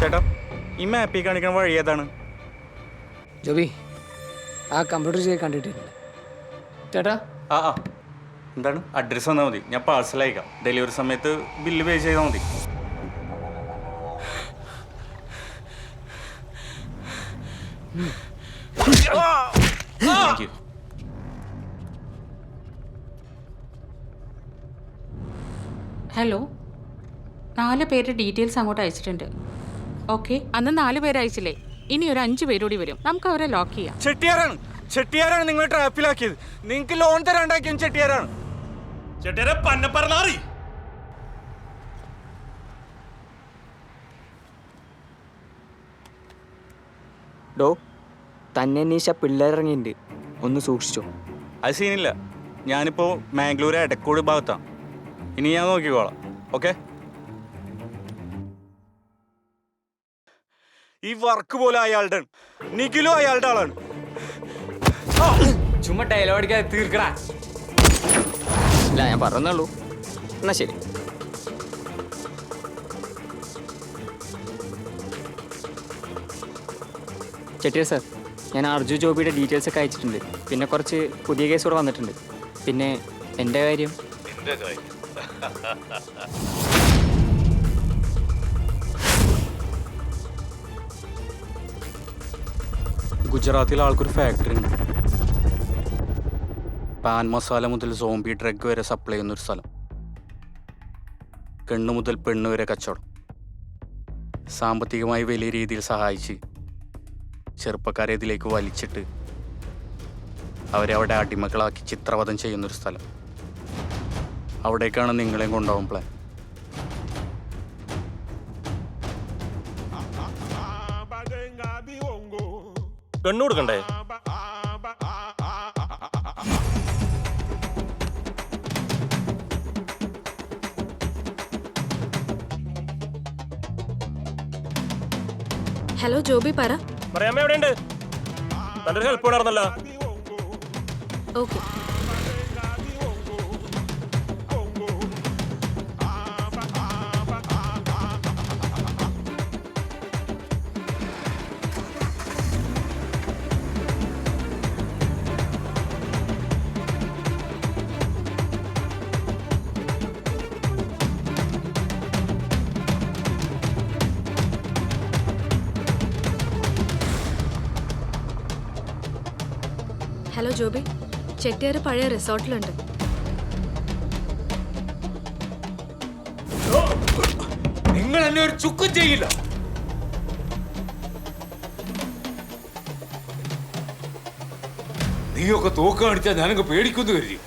ചേട്ടാ ഈ മാപ്പിൽ കാണിക്കുന്ന വഴി ഏതാണ്? ജോബി ആ കമ്പ്യൂട്ടർ ചെയ്ത് കണ്ടിട്ടില്ല ചേട്ടാ. ആ ആ എന്താണ്? അഡ്രസ്സ് തന്നാൽ മതി, ഞാൻ പാഴ്സൽ അയക്കാം. ഡെലിവറി സമയത്ത് ബില്ല് പേ ചെയ്താൽ മതി. Thank you. ഹലോ, 4 പേരുടെ ഡീറ്റെയിൽസ് അങ്ങോട്ട് അയച്ചിട്ടുണ്ട്. ഓക്കെ, അന്ന് 4 പേര് അയച്ചില്ലേ? ഇനി ഒരു 5 പേരോടി വരും. നമുക്ക് അവരെ ലോക്ക് ചെയ്യാം. ചെട്ടിയാരാണ് നിങ്ങൾ ട്രാപ്പിലാക്കിയത്. നിങ്ങൾക്ക് ലോൺ തരാണ്ടാക്കിയും ചെട്ടിയാരാണ്. ഡോ തന്നെ അന്വേഷിച്ച പിള്ളേരിറങ്ങിയിട്ടുണ്ട്, ഒന്ന് സൂക്ഷിച്ചോ. അത് സീനില്ല, ഞാനിപ്പോൾ മാംഗ്ലൂർ എടക്കോട് ഭാഗത്താണ്. ഇനി ഞാൻ നോക്കിക്കോളാം. ഓക്കെ, ഈ വർക്ക് പോലെ അയാളുടെ നിഖിലും അയാളുടെ ആളാണ്. ചുമ്മാ ഡയലോഗ് അടിക്കാതെ തീർക്കടാ. ഇല്ല, ഞാൻ പറഞ്ഞുള്ളൂ. എന്നാ ശരി. ചെട്ടിയാർ സാർ, ഞാൻ അർജു ജോബിയുടെ ഡീറ്റെയിൽസ് ഒക്കെ അയച്ചിട്ടുണ്ട്. പിന്നെ കുറച്ച് പുതിയ കേസ് കൂടെ വന്നിട്ടുണ്ട്. പിന്നെ എൻ്റെ കാര്യം ഗുജറാത്തിൽ ആൾക്കൊരു ഫാക്ടറി ഉണ്ട്. പാൻ മസാല മുതൽ സോംബി ഡ്രഗ് വരെ സപ്ലൈ ചെയ്യുന്നൊരു സ്ഥലം. കണ്ണു മുതൽ പെണ്ണ് വരെ കച്ചവടം. സാമ്പത്തികമായി വലിയ രീതിയിൽ സഹായിച്ച് ചെറുപ്പക്കാരെ ഇതിലേക്ക് വലിച്ചിട്ട് അവരെ അവിടെ അടിമകളാക്കി ചിത്രവധം ചെയ്യുന്നൊരു സ്ഥലം. അവിടേക്കാണ് നിങ്ങളെയും കൊണ്ടുപോകാൻ പ്ലാൻ. കണ്ണു കൊടുക്കണ്ടേ? ഹലോ ജോബി, പറ. പറയാമ്മ എവിടെയുണ്ട്? തന്റെ ഹെൽപ്പ് ഉണ്ടായിരുന്നല്ലോ. ഓക്കെ. ഹലോ ജോബി, ചെട്ടിയാർ പഴയ റിസോർട്ടിലുണ്ട്. നിങ്ങൾ എന്നെ ഒരു ചുക്കും ചെയ്യില്ല. നീയൊക്കെ തോക്ക് കാണിച്ചാൽ ഞാനങ്ങ് പേടിക്കുന്നു കരുതി.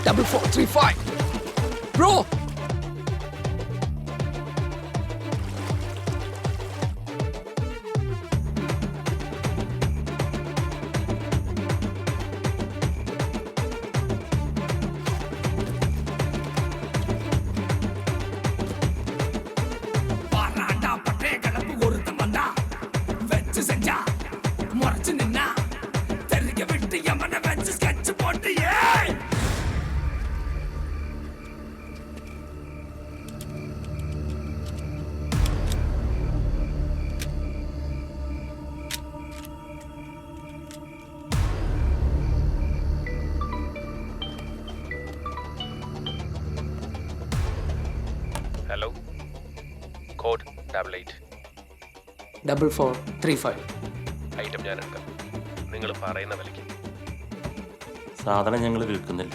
Double 435 bro. Hello, code 88 4435. Item ഞാൻ എടുക്കാം. നിങ്ങൾ പറയുന്ന വിലയ്ക്ക്. സാധനം ഞങ്ങൾ വിൽക്കുന്നില്ല.